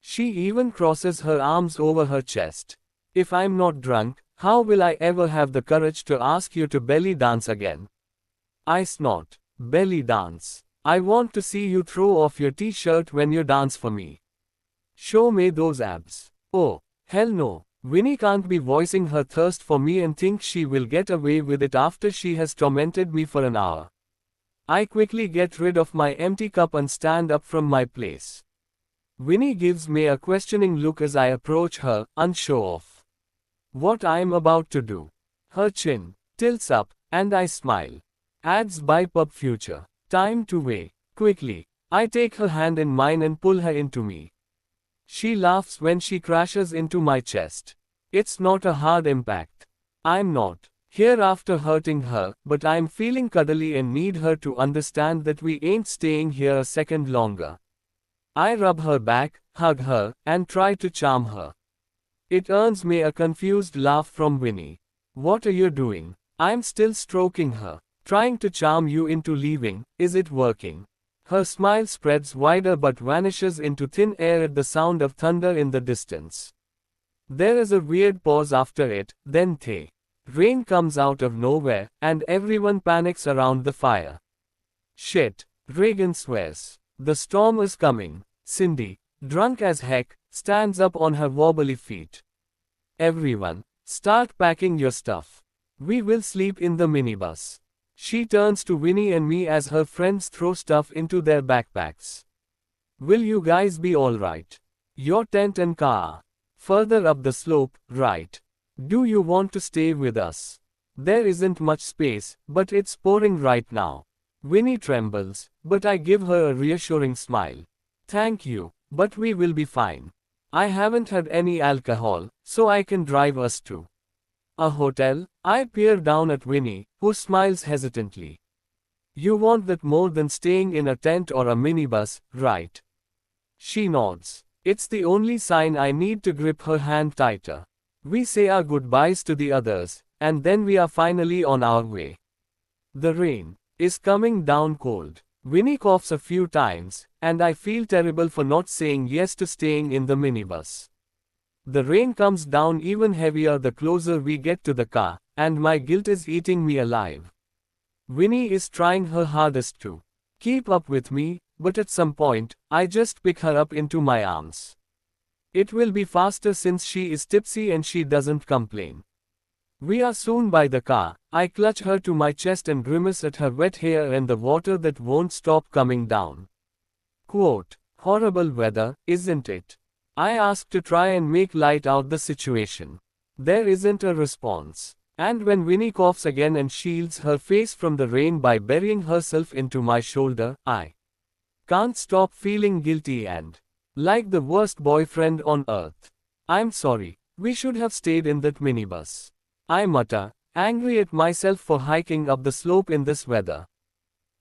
Speaker 1: She even crosses her arms over her chest. If I'm not drunk, how will I ever have the courage to ask you to belly dance again? I snort. Belly dance. I want to see you throw off your t-shirt when you dance for me. Show me those abs. Oh, hell no. Winnie can't be voicing her thirst for me and think she will get away with it after she has tormented me for an hour. I quickly get rid of my empty cup and stand up from my place. Winnie gives me a questioning look as I approach her, unsure of what I'm about to do. Her chin tilts up, and I smile. Ads by Pub Future. Time to weigh. Quickly, I take her hand in mine and pull her into me. She laughs when she crashes into my chest. It's not a hard impact. I'm not here after hurting her, but I'm feeling cuddly and need her to understand that we ain't staying here a second longer. I rub her back, hug her, and try to charm her. It earns me a confused laugh from Winnie. What are you doing? I'm still stroking her. Trying to charm you into leaving. Is it working? Her smile spreads wider but vanishes into thin air at the sound of thunder in the distance. There is a weird pause after it, then rain comes out of nowhere, and everyone panics around the fire. Shit, Reagan swears. The storm is coming. Cindy, drunk as heck, stands up on her wobbly feet. Everyone, start packing your stuff. We will sleep in the minibus. She turns to Winnie and me as her friends throw stuff into their backpacks. Will you guys be alright? Your tent and car. Further up the slope, right? Do you want to stay with us? There isn't much space, but it's pouring right now. Winnie trembles, but I give her a reassuring smile. Thank you, but we will be fine. I haven't had any alcohol, so I can drive us to a hotel. I peer down at Winnie, who smiles hesitantly. You want that more than staying in a tent or a minibus, right? She nods. It's the only sign I need to grip her hand tighter. We say our goodbyes to the others, and then we are finally on our way. The rain is coming down cold. Winnie coughs a few times, and I feel terrible for not saying yes to staying in the minibus. The rain comes down even heavier the closer we get to the car, and my guilt is eating me alive. Winnie is trying her hardest to keep up with me, but at some point, I just pick her up into my arms. It will be faster since she is tipsy and she doesn't complain. We are soon by the car. I clutch her to my chest and grimace at her wet hair and the water that won't stop coming down. Quote, horrible weather, isn't it? I ask to try and make light out the situation. There isn't a response. And when Winnie coughs again and shields her face from the rain by burying herself into my shoulder, I can't stop feeling guilty and like the worst boyfriend on earth. I'm sorry, we should have stayed in that minibus. I mutter, angry at myself for hiking up the slope in this weather.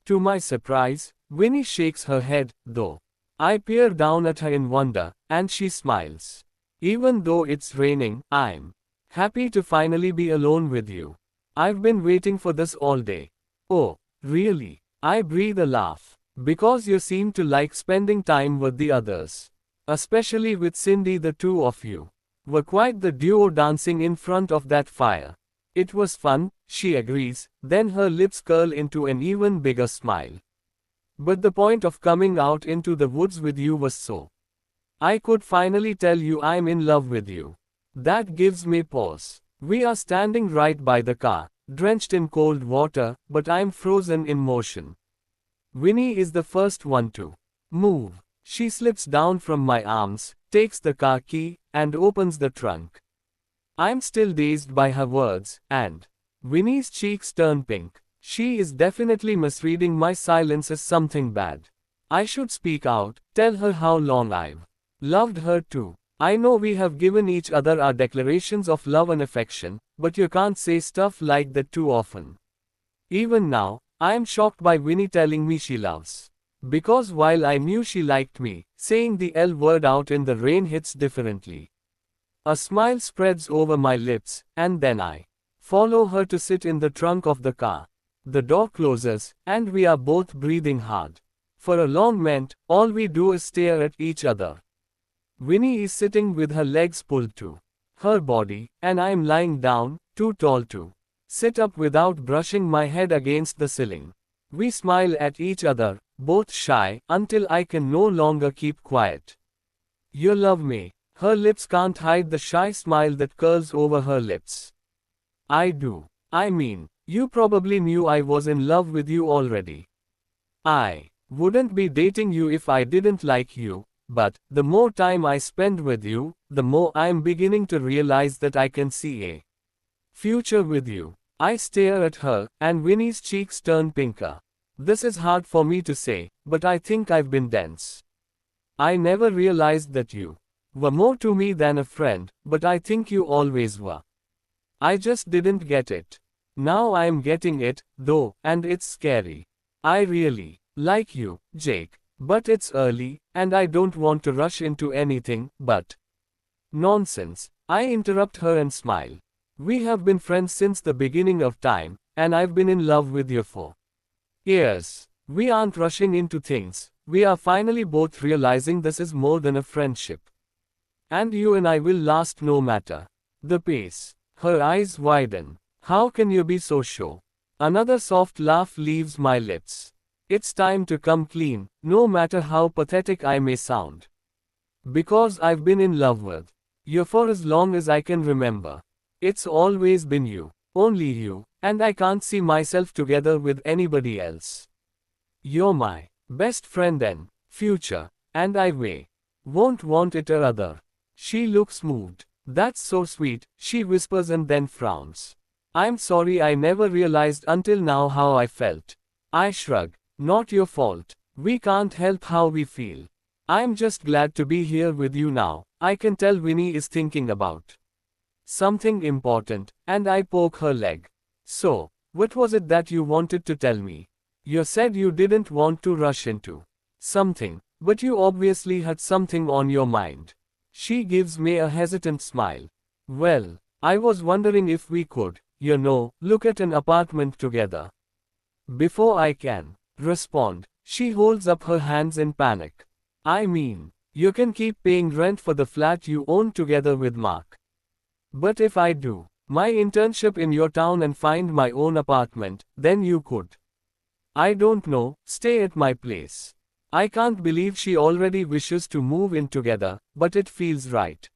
Speaker 1: To my surprise, Winnie shakes her head, though. I peer down at her in wonder, and she smiles. Even though it's raining, I'm happy to finally be alone with you. I've been waiting for this all day. Oh, really? I breathe a laugh. Because you seem to like spending time with the others. Especially with Cindy. The two of you were quite the duo dancing in front of that fire. It was fun, she agrees, then her lips curl into an even bigger smile. But the point of coming out into the woods with you was so I could finally tell you I'm in love with you. That gives me pause. We are standing right by the car, drenched in cold water, but I'm frozen in motion. Winnie is the first one to move. She slips down from my arms, takes the car key, and opens the trunk. I'm still dazed by her words, and Winnie's cheeks turn pink. She is definitely misreading my silence as something bad. I should speak out, tell her how long I've loved her too. I know we have given each other our declarations of love and affection, but you can't say stuff like that too often. Even now, I am shocked by Winnie telling me she loves. Because while I knew she liked me, saying the L word out in the rain hits differently. A smile spreads over my lips, and then I follow her to sit in the trunk of the car. The door closes, and we are both breathing hard. For a long minute, all we do is stare at each other. Winnie is sitting with her legs pulled to her body, and I am lying down, too tall to sit up without brushing my head against the ceiling. We smile at each other, both shy, until I can no longer keep quiet. You love me. Her lips can't hide the shy smile that curls over her lips. I do. I mean, you probably knew I was in love with you already. I wouldn't be dating you if I didn't like you, but the more time I spend with you, the more I'm beginning to realize that I can see a future with you. I stare at her, and Winnie's cheeks turn pinker. This is hard for me to say, but I think I've been dense. I never realized that you were more to me than a friend, but I think you always were. I just didn't get it. Now I'm getting it, though, and it's scary. I really like you, Jake, but it's early, and I don't want to rush into anything, but nonsense. I interrupt her and smile. We have been friends since the beginning of time, and I've been in love with you for years. We aren't rushing into things, we are finally both realizing this is more than a friendship. And you and I will last no matter the pace. Her eyes widen. How can you be so sure? Another soft laugh leaves my lips. It's time to come clean, no matter how pathetic I may sound. Because I've been in love with you for as long as I can remember. It's always been you, only you, and I can't see myself together with anybody else. You're my best friend and future, and won't want it or other. She looks moved. That's so sweet, she whispers and then frowns. I'm sorry, I never realized until now how I felt. I shrug. Not your fault. We can't help how we feel. I'm just glad to be here with you now. I can tell Winnie is thinking about something important, and I poke her leg. So, what was it that you wanted to tell me? You said you didn't want to rush into something, but you obviously had something on your mind. She gives me a hesitant smile. Well, I was wondering if we could, look at an apartment together. Before I can respond, she holds up her hands in panic. I mean, you can keep paying rent for the flat you own together with Mark. But if I do my internship in your town and find my own apartment, then you could, I don't know, stay at my place. I can't believe she already wishes to move in together, but it feels right.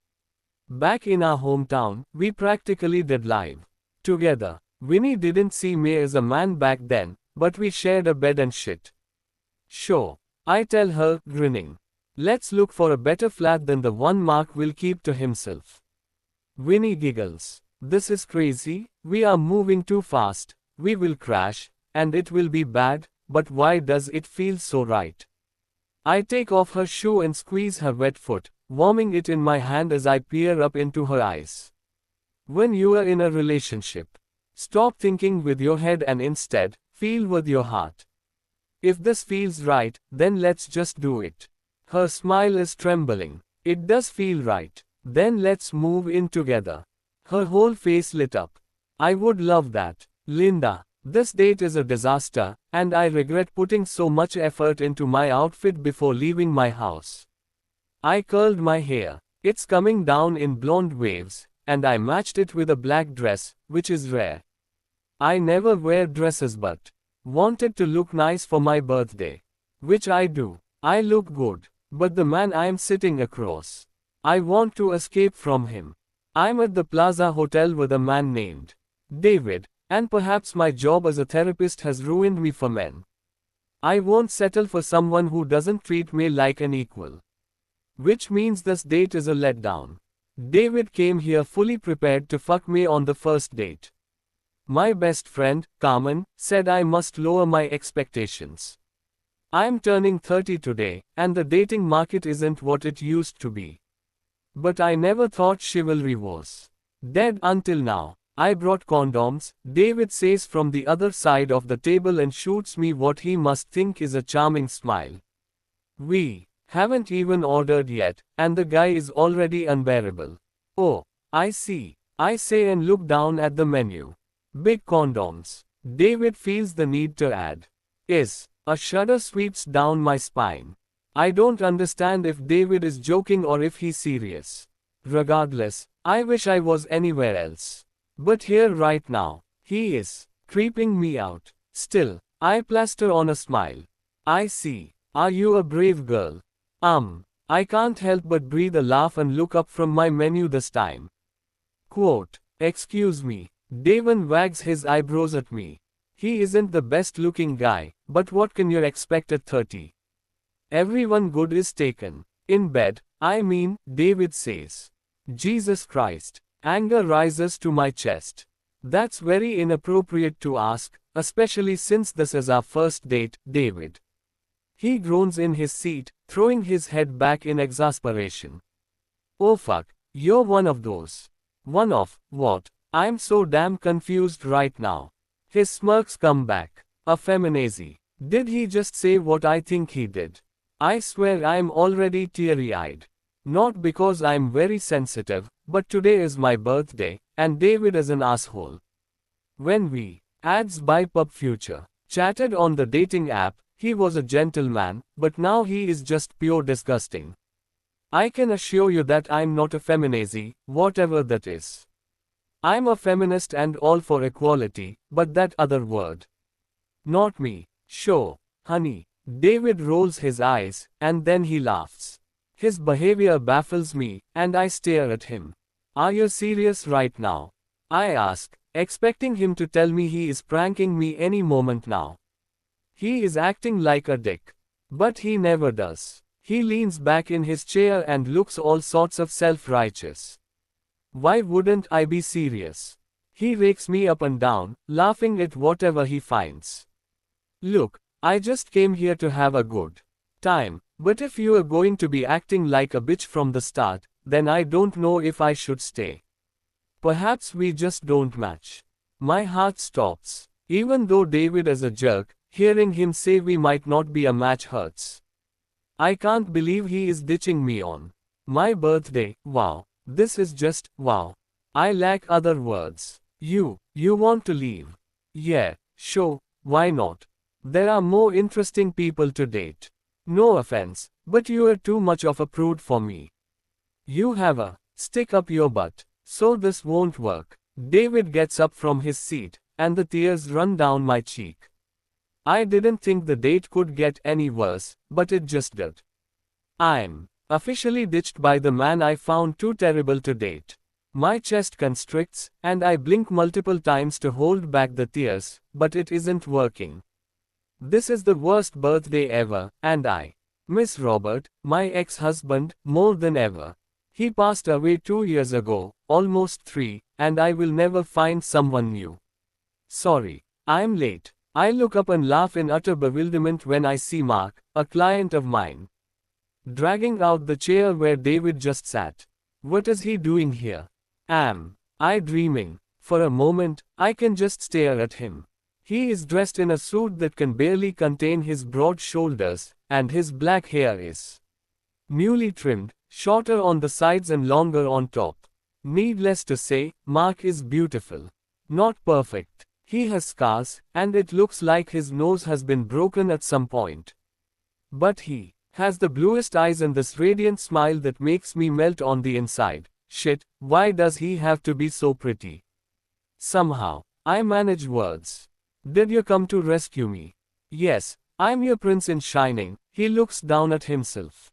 Speaker 1: Back in our hometown, we practically did live together. Winnie didn't see me as a man back then, but we shared a bed and shit. Sure, I tell her, grinning. Let's look for a better flat than the one Mark will keep to himself. Winnie giggles. This is crazy, we are moving too fast, we will crash, and it will be bad, but why does it feel so right? I take off her shoe and squeeze her wet foot, warming it in my hand as I peer up into her eyes. When you are in a relationship, stop thinking with your head and instead, feel with your heart. If this feels right, then let's just do it. Her smile is trembling. It does feel right. Then let's move in together. Her whole face lit up. I would love that. Linda, this date is a disaster, and I regret putting so much effort into my outfit before leaving my house. I curled my hair. It's coming down in blonde waves, and I matched it with a black dress, which is rare. I never wear dresses but wanted to look nice for my birthday. Which I do. I look good. But the man I'm sitting across, I want to escape from him. I'm at the Plaza Hotel with a man named David, and perhaps my job as a therapist has ruined me for men. I won't settle for someone who doesn't treat me like an equal. Which means this date is a letdown. David came here fully prepared to fuck me on the first date. My best friend, Carmen, said I must lower my expectations. I'm turning 30 today, and the dating market isn't what it used to be. But I never thought chivalry was dead until now. I brought condoms, David says from the other side of the table and shoots me what he must think is a charming smile. We haven't even ordered yet, and the guy is already unbearable. Oh, I see, I say and look down at the menu. Big condoms. David feels the need to add. A shudder sweeps down my spine. I don't understand if David is joking or if he's serious. Regardless, I wish I was anywhere else. But here right now, he is creeping me out. Still, I plaster on a smile. I see. Are you a brave girl? I can't help but breathe a laugh and look up from my menu this time. Quote, excuse me. Devon wags his eyebrows at me. He isn't the best looking guy, but what can you expect at 30? Everyone good is taken. In bed, I mean, David says. Jesus Christ. Anger rises to my chest. That's very inappropriate to ask, especially since this is our first date, David. He groans in his seat, throwing his head back in exasperation. Oh fuck, you're one of those. One of, what? I'm so damn confused right now. His smirks come back. A feminazi. Did he just say what I think he did? I swear I'm already teary-eyed. Not because I'm very sensitive, but today is my birthday, and David is an asshole. When we, ads by Pub Future, chatted on the dating app, he was a gentleman, but now he is just pure disgusting. I can assure you that I'm not a feminazi, whatever that is. I'm a feminist and all for equality, but that other word. Not me. Sure, honey. David rolls his eyes, and then he laughs. His behavior baffles me, and I stare at him. Are you serious right now? I ask, expecting him to tell me he is pranking me any moment now. He is acting like a dick. But he never does. He leans back in his chair and looks all sorts of self-righteous. Why wouldn't I be serious? He rakes me up and down, laughing at whatever he finds. Look, I just came here to have a good time, but if you are going to be acting like a bitch from the start, then I don't know if I should stay. Perhaps we just don't match. My heart stops. Even though David is a jerk, hearing him say we might not be a match hurts. I can't believe he is ditching me on my birthday. Wow. This is just, wow. I lack other words. You want to leave? Yeah, sure, why not? There are more interesting people to date. No offense, but you are too much of a prude for me. You have a stick up your butt, so this won't work. David gets up from his seat, and the tears run down my cheek. I didn't think the date could get any worse, but it just did. I'm officially ditched by the man I found too terrible to date. My chest constricts, and I blink multiple times to hold back the tears, but it isn't working. This is the worst birthday ever, and I miss Robert, my ex-husband, more than ever. He passed away 2 years ago, almost 3, and I will never find someone new. Sorry, I'm late. I look up and laugh in utter bewilderment when I see Mark, a client of mine, dragging out the chair where David just sat. What is he doing here? Am I dreaming? For a moment, I can just stare at him. He is dressed in a suit that can barely contain his broad shoulders, and his black hair is newly trimmed, shorter on the sides and longer on top. Needless to say, Mark is beautiful. Not perfect. He has scars, and it looks like his nose has been broken at some point. But he has the bluest eyes and this radiant smile that makes me melt on the inside. Shit, why does he have to be so pretty? Somehow, I manage words. Did you come to rescue me? Yes, I'm your prince in shining. He looks down at himself.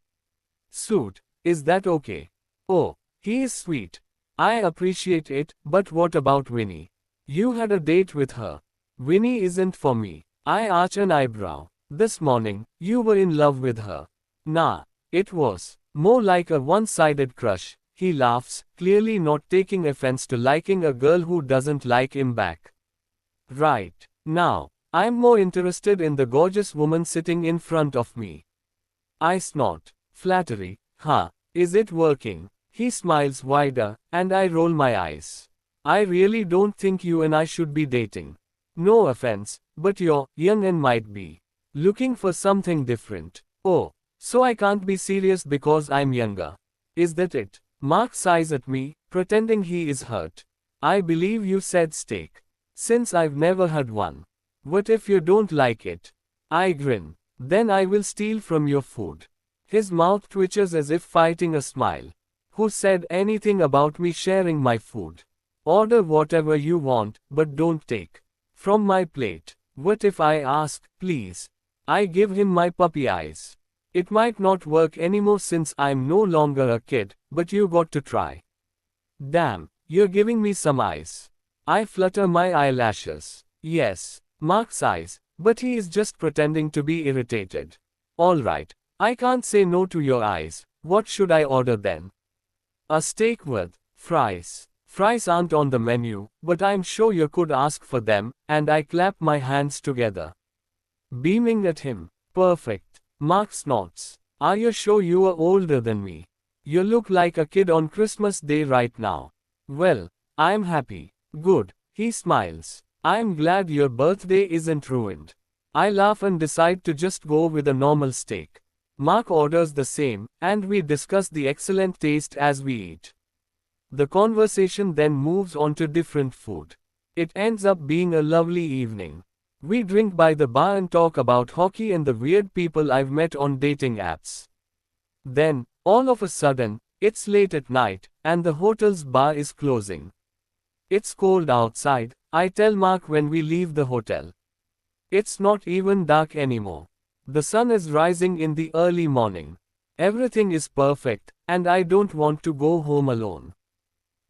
Speaker 1: Suit, is that okay? Oh, he is sweet. I appreciate it, but what about Winnie? You had a date with her. Winnie isn't for me. I arch an eyebrow. This morning, you were in love with her. Nah, it was more like a one-sided crush. He laughs, clearly not taking offense to liking a girl who doesn't like him back. Right. Now, I'm more interested in the gorgeous woman sitting in front of me. I snort. Flattery, huh? Is it working? He smiles wider, and I roll my eyes. I really don't think you and I should be dating. No offense, but you're young and might be looking for something different. Oh, so I can't be serious because I'm younger. Is that it? Mark sighs at me, pretending he is hurt. I believe you said steak. Since I've never had one. What if you don't like it? I grin. Then I will steal from your food. His mouth twitches as if fighting a smile. Who said anything about me sharing my food? Order whatever you want, but don't take from my plate. What if I ask, please? I give him my puppy eyes. It might not work anymore since I'm no longer a kid, but you got to try. Damn, you're giving me some eyes. I flutter my eyelashes. Yes, Mark sighs, but he is just pretending to be irritated. Alright, I can't say no to your eyes. What should I order then? A steak with fries. Fries aren't on the menu, but I'm sure you could ask for them, and I clap my hands together. Beaming at him. Perfect. Mark snorts. Are you sure you are older than me? You look like a kid on Christmas Day right now. Well, I'm happy. Good. He smiles. I'm glad your birthday isn't ruined. I laugh and decide to just go with a normal steak. Mark orders the same, and we discuss the excellent taste as we eat. The conversation then moves on to different food. It ends up being a lovely evening. We drink by the bar and talk about hockey and the weird people I've met on dating apps. Then, all of a sudden, it's late at night, and the hotel's bar is closing. It's cold outside, I tell Mark when we leave the hotel. It's not even dark anymore. The sun is rising in the early morning. Everything is perfect, and I don't want to go home alone.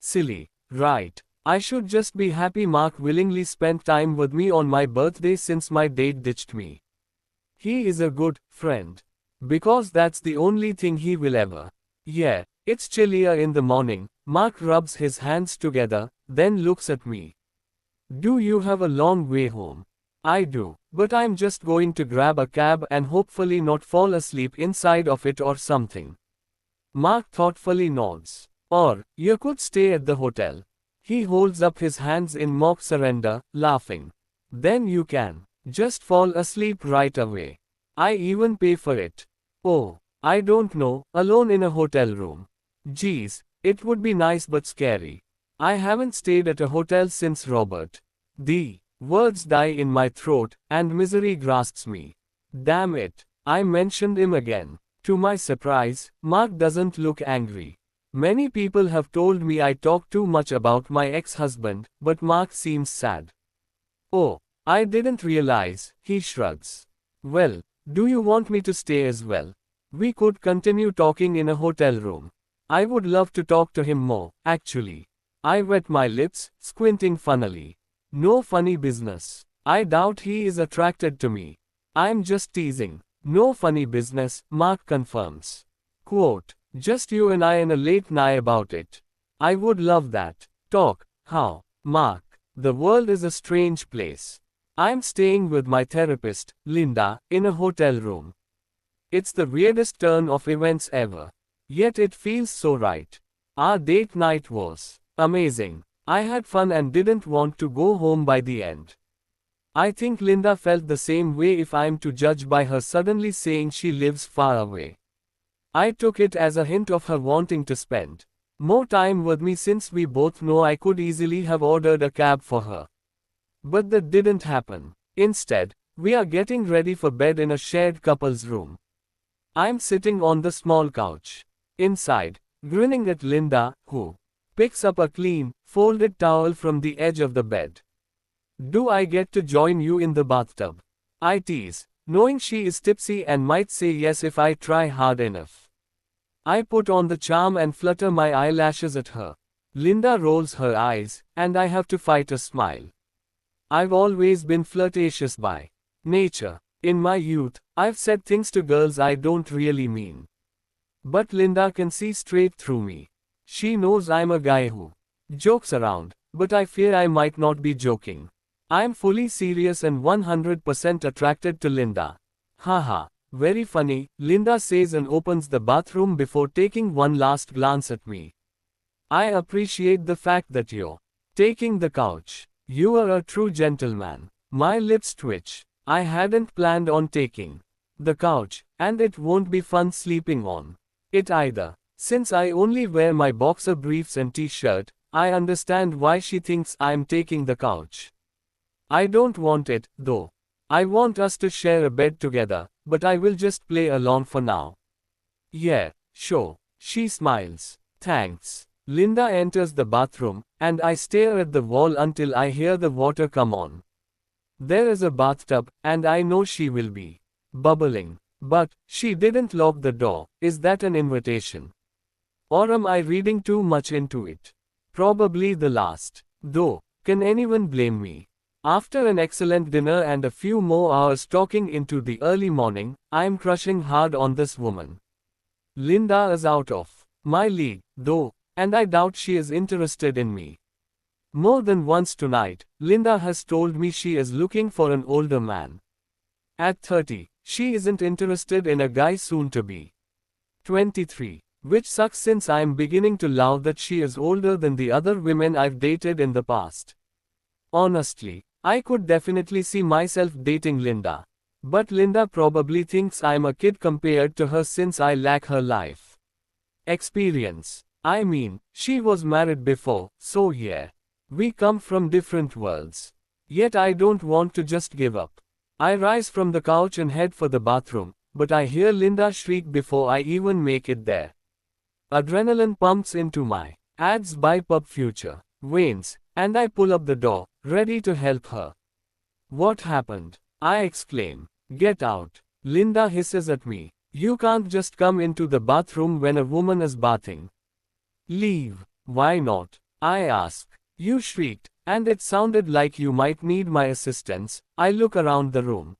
Speaker 1: Silly, right? I should just be happy Mark willingly spent time with me on my birthday since my date ditched me. He is a good friend. Because that's the only thing he will ever. Yeah, it's chillier in the morning. Mark rubs his hands together, then looks at me. Do you have a long way home? I do, but I'm just going to grab a cab and hopefully not fall asleep inside of it or something. Mark thoughtfully nods. Or, you could stay at the hotel. He holds up his hands in mock surrender, laughing. Then you can just fall asleep right away. I even pay for it. Oh, I don't know, alone in a hotel room. Geez, it would be nice but scary. I haven't stayed at a hotel since Robert. The words die in my throat, and misery grasps me. Damn it, I mentioned him again. To my surprise, Mark doesn't look angry. Many people have told me I talk too much about my ex-husband, but Mark seems sad. Oh, I didn't realize, he shrugs. Well, do you want me to stay as well? We could continue talking in a hotel room. I would love to talk to him more, actually. I wet my lips, squinting funnily. No funny business. I doubt he is attracted to me. I'm just teasing. No funny business, Mark confirms. Quote, just you and I and a late night about it. I would love that. Talk, how? Mark, the world is a strange place. I'm staying with my therapist, Linda, in a hotel room. It's the weirdest turn of events ever. Yet it feels so right. Our date night was amazing. I had fun and didn't want to go home by the end. I think Linda felt the same way if I'm to judge by her suddenly saying she lives far away. I took it as a hint of her wanting to spend more time with me since we both know I could easily have ordered a cab for her. But that didn't happen. Instead, we are getting ready for bed in a shared couple's room. I'm sitting on the small couch. Inside, grinning at Linda, who picks up a clean, folded towel from the edge of the bed. Do I get to join you in the bathtub? I tease, knowing she is tipsy and might say yes if I try hard enough. I put on the charm and flutter my eyelashes at her. Linda rolls her eyes, and I have to fight a smile. I've always been flirtatious by nature. In my youth, I've said things to girls I don't really mean. But Linda can see straight through me. She knows I'm a guy who jokes around, but I fear I might not be joking. I'm fully serious and 100% attracted to Linda. Haha, very funny, Linda says and opens the bathroom before taking one last glance at me. I appreciate the fact that you're taking the couch. You are a true gentleman. My lips twitch. I hadn't planned on taking the couch, and it won't be fun sleeping on it either. Since I only wear my boxer briefs and t-shirt, I understand why she thinks I'm taking the couch. I don't want it, though. I want us to share a bed together, but I will just play along for now. Yeah, sure. She smiles. Thanks. Linda enters the bathroom, and I stare at the wall until I hear the water come on. There is a bathtub, and I know she will be bubbling. But, she didn't lock the door. Is that an invitation? Or am I reading too much into it? Probably the last. Though, can anyone blame me? After an excellent dinner and a few more hours talking into the early morning, I'm crushing hard on this woman. Linda is out of my league, though, and I doubt she is interested in me. More than once tonight, Linda has told me she is looking for an older man. At 30, she isn't interested in a guy soon to be 23. Which sucks since I'm beginning to love that she is older than the other women I've dated in the past. Honestly, I could definitely see myself dating Linda. But Linda probably thinks I'm a kid compared to her since I lack her life experience. I mean, she was married before, so yeah. We come from different worlds. Yet I don't want to just give up. I rise from the couch and head for the bathroom, but I hear Linda shriek before I even make it there. Adrenaline pumps into my ads by Pub Future veins, and I pull up the door, ready to help her. What happened? I exclaim. Get out. Linda hisses at me. You can't just come into the bathroom when a woman is bathing. Leave. Why not? I ask. You shrieked, and it sounded like you might need my assistance. I look around the room.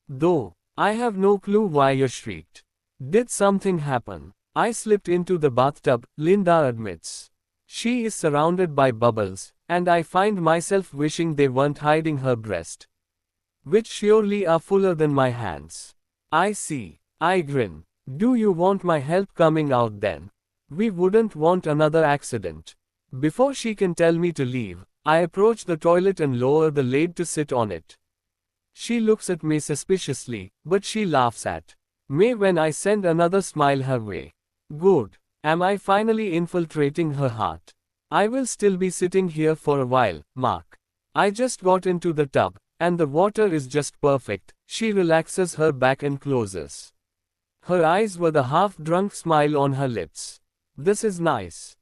Speaker 1: Though, I have no clue why you shrieked. Did something happen? I slipped into the bathtub, Linda admits. She is surrounded by bubbles, and I find myself wishing they weren't hiding her breast, which surely are fuller than my hands. I see. I grin. Do you want my help coming out then? We wouldn't want another accident. Before she can tell me to leave, I approach the toilet and lower the lid to sit on it. She looks at me suspiciously, but she laughs at me when I send another smile her way. Good. Am I finally infiltrating her heart? I will still be sitting here for a while, Mark. I just got into the tub, and the water is just perfect. She relaxes her back and closes her eyes with a half-drunk smile on her lips. This is nice.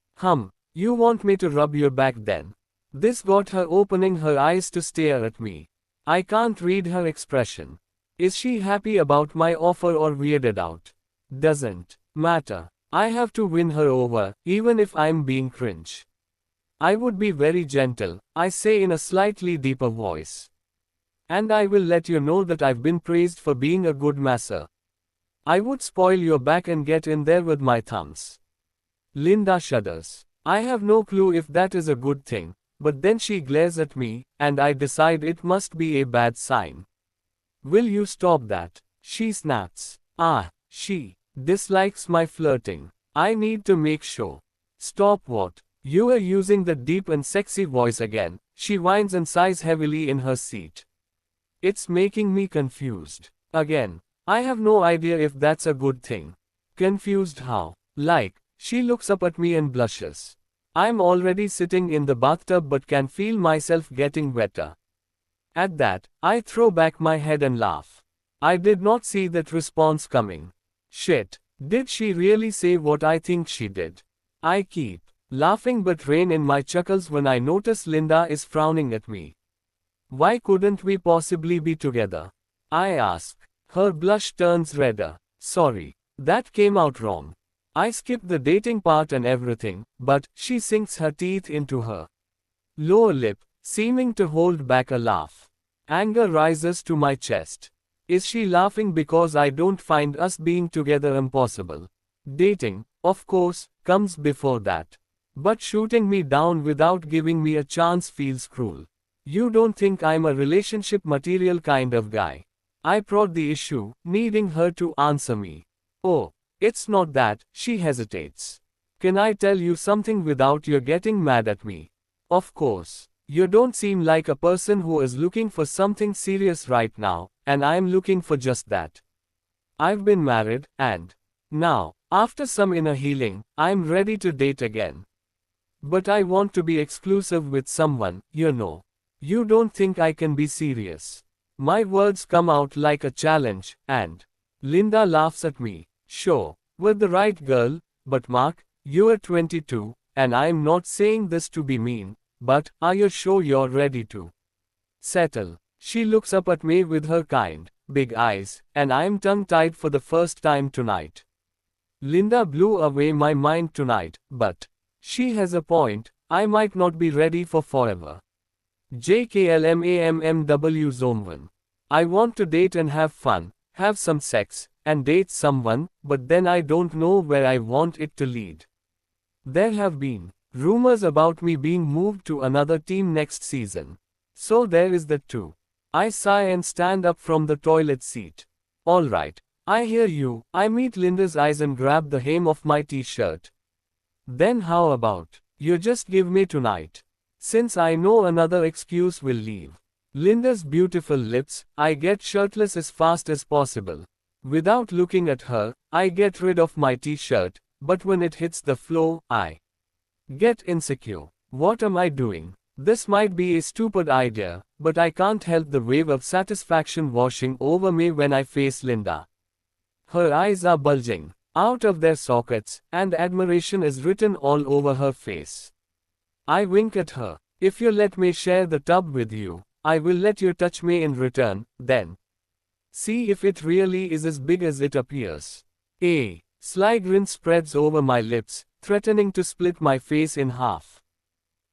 Speaker 1: You want me to rub your back then? This got her opening her eyes to stare at me. I can't read her expression. Is she happy about my offer or weirded out? Doesn't matter. I have to win her over, even if I'm being cringe. I would be very gentle, I say in a slightly deeper voice. And I will let you know that I've been praised for being a good masser. I would spoil your back and get in there with my thumbs. Linda shudders. I have no clue if that is a good thing, but then she glares at me, and I decide it must be a bad sign. Will you stop that? She snaps. She dislikes my flirting. I need to make sure. Stop what? You are using the deep and sexy voice again. She whines and sighs heavily in her seat. It's making me confused. Again, I have no idea if that's a good thing. Confused how? She looks up at me and blushes. I'm already sitting in the bathtub but can feel myself getting wetter. At that, I throw back my head and laugh. I did not see that response coming. Shit, did she really say what I think she did? I keep laughing but rein in my chuckles when I notice Linda is frowning at me. Why couldn't we possibly be together? I ask. Her blush turns redder. Sorry, that came out wrong. I skip the dating part and everything, but she sinks her teeth into her lower lip, seeming to hold back a laugh. Anger rises to my chest. Is she laughing because I don't find us being together impossible? Dating, of course, comes before that. But shooting me down without giving me a chance feels cruel. You don't think I'm a relationship material kind of guy? I prod the issue, needing her to answer me. Oh, it's not that, she hesitates. Can I tell you something without you getting mad at me? Of course. You don't seem like a person who is looking for something serious right now, and I'm looking for just that. I've been married, and now, after some inner healing, I'm ready to date again. But I want to be exclusive with someone, you know. You don't think I can be serious? My words come out like a challenge, and Linda laughs at me. Sure, with the right girl, but Mark, you're 22, and I'm not saying this to be mean, but are you sure you're ready to settle? She looks up at me with her kind, big eyes, and I'm tongue-tied for the first time tonight. Linda blew away my mind tonight, but she has a point. I might not be ready for forever. JKLMAMMW Zone 1. I want to date and have fun, have some sex, and date someone, but then I don't know where I want it to lead. There have been rumors about me being moved to another team next season. So there is that too. I sigh and stand up from the toilet seat. Alright, I hear you. I meet Linda's eyes and grab the hem of my t-shirt. Then how about you just give me tonight? Since I know another excuse will leave. Linda's beautiful lips, I get shirtless as fast as possible. Without looking at her, I get rid of my t-shirt, but when it hits the floor, I get insecure. What am I doing? This might be a stupid idea, but I can't help the wave of satisfaction washing over me when I face Linda. Her eyes are bulging out of their sockets, and admiration is written all over her face. I wink at her. If you let me share the tub with you, I will let you touch me in return, then see if it really is as big as it appears. A sly grin spreads over my lips, threatening to split my face in half.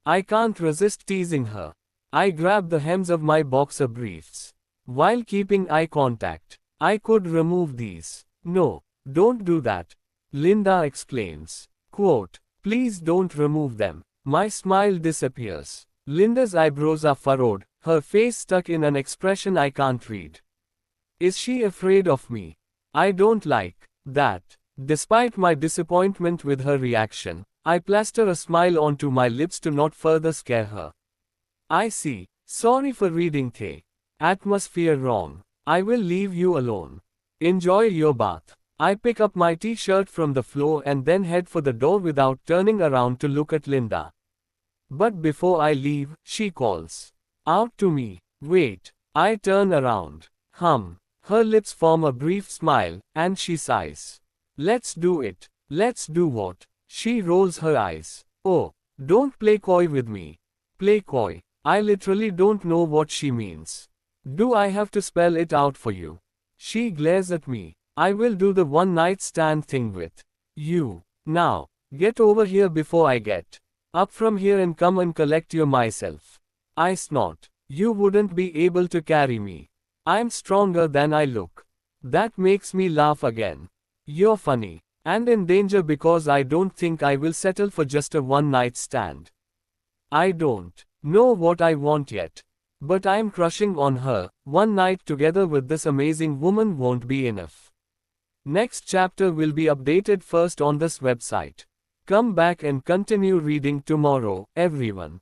Speaker 1: I can't resist teasing her. I grab the hems of my boxer briefs. While keeping eye contact, I could remove these. No, don't do that. Linda exclaims. Quote, please don't remove them. My smile disappears. Linda's eyebrows are furrowed, her face stuck in an expression I can't read. Is she afraid of me? I don't like that. Despite my disappointment with her reaction, I plaster a smile onto my lips to not further scare her. I see. Sorry for reading the atmosphere wrong. I will leave you alone. Enjoy your bath. I pick up my t-shirt from the floor and then head for the door without turning around to look at Linda. But before I leave, she calls out to me. Wait. I turn around. Her lips form a brief smile, and she sighs. Let's do it. Let's do what? She rolls her eyes. Oh, don't play coy with me. Play coy. I literally don't know what she means. Do I have to spell it out for you? She glares at me. I will do the one night stand thing with you. Now, get over here before I get up from here and come and collect you myself. I snort. You wouldn't be able to carry me. I'm stronger than I look. That makes me laugh again. You're funny. And in danger because I don't think I will settle for just a one night stand. I don't know what I want yet. But I'm crushing on her. One night together with this amazing woman won't be enough. Next chapter will be updated first on this website. Come back and continue reading tomorrow, everyone.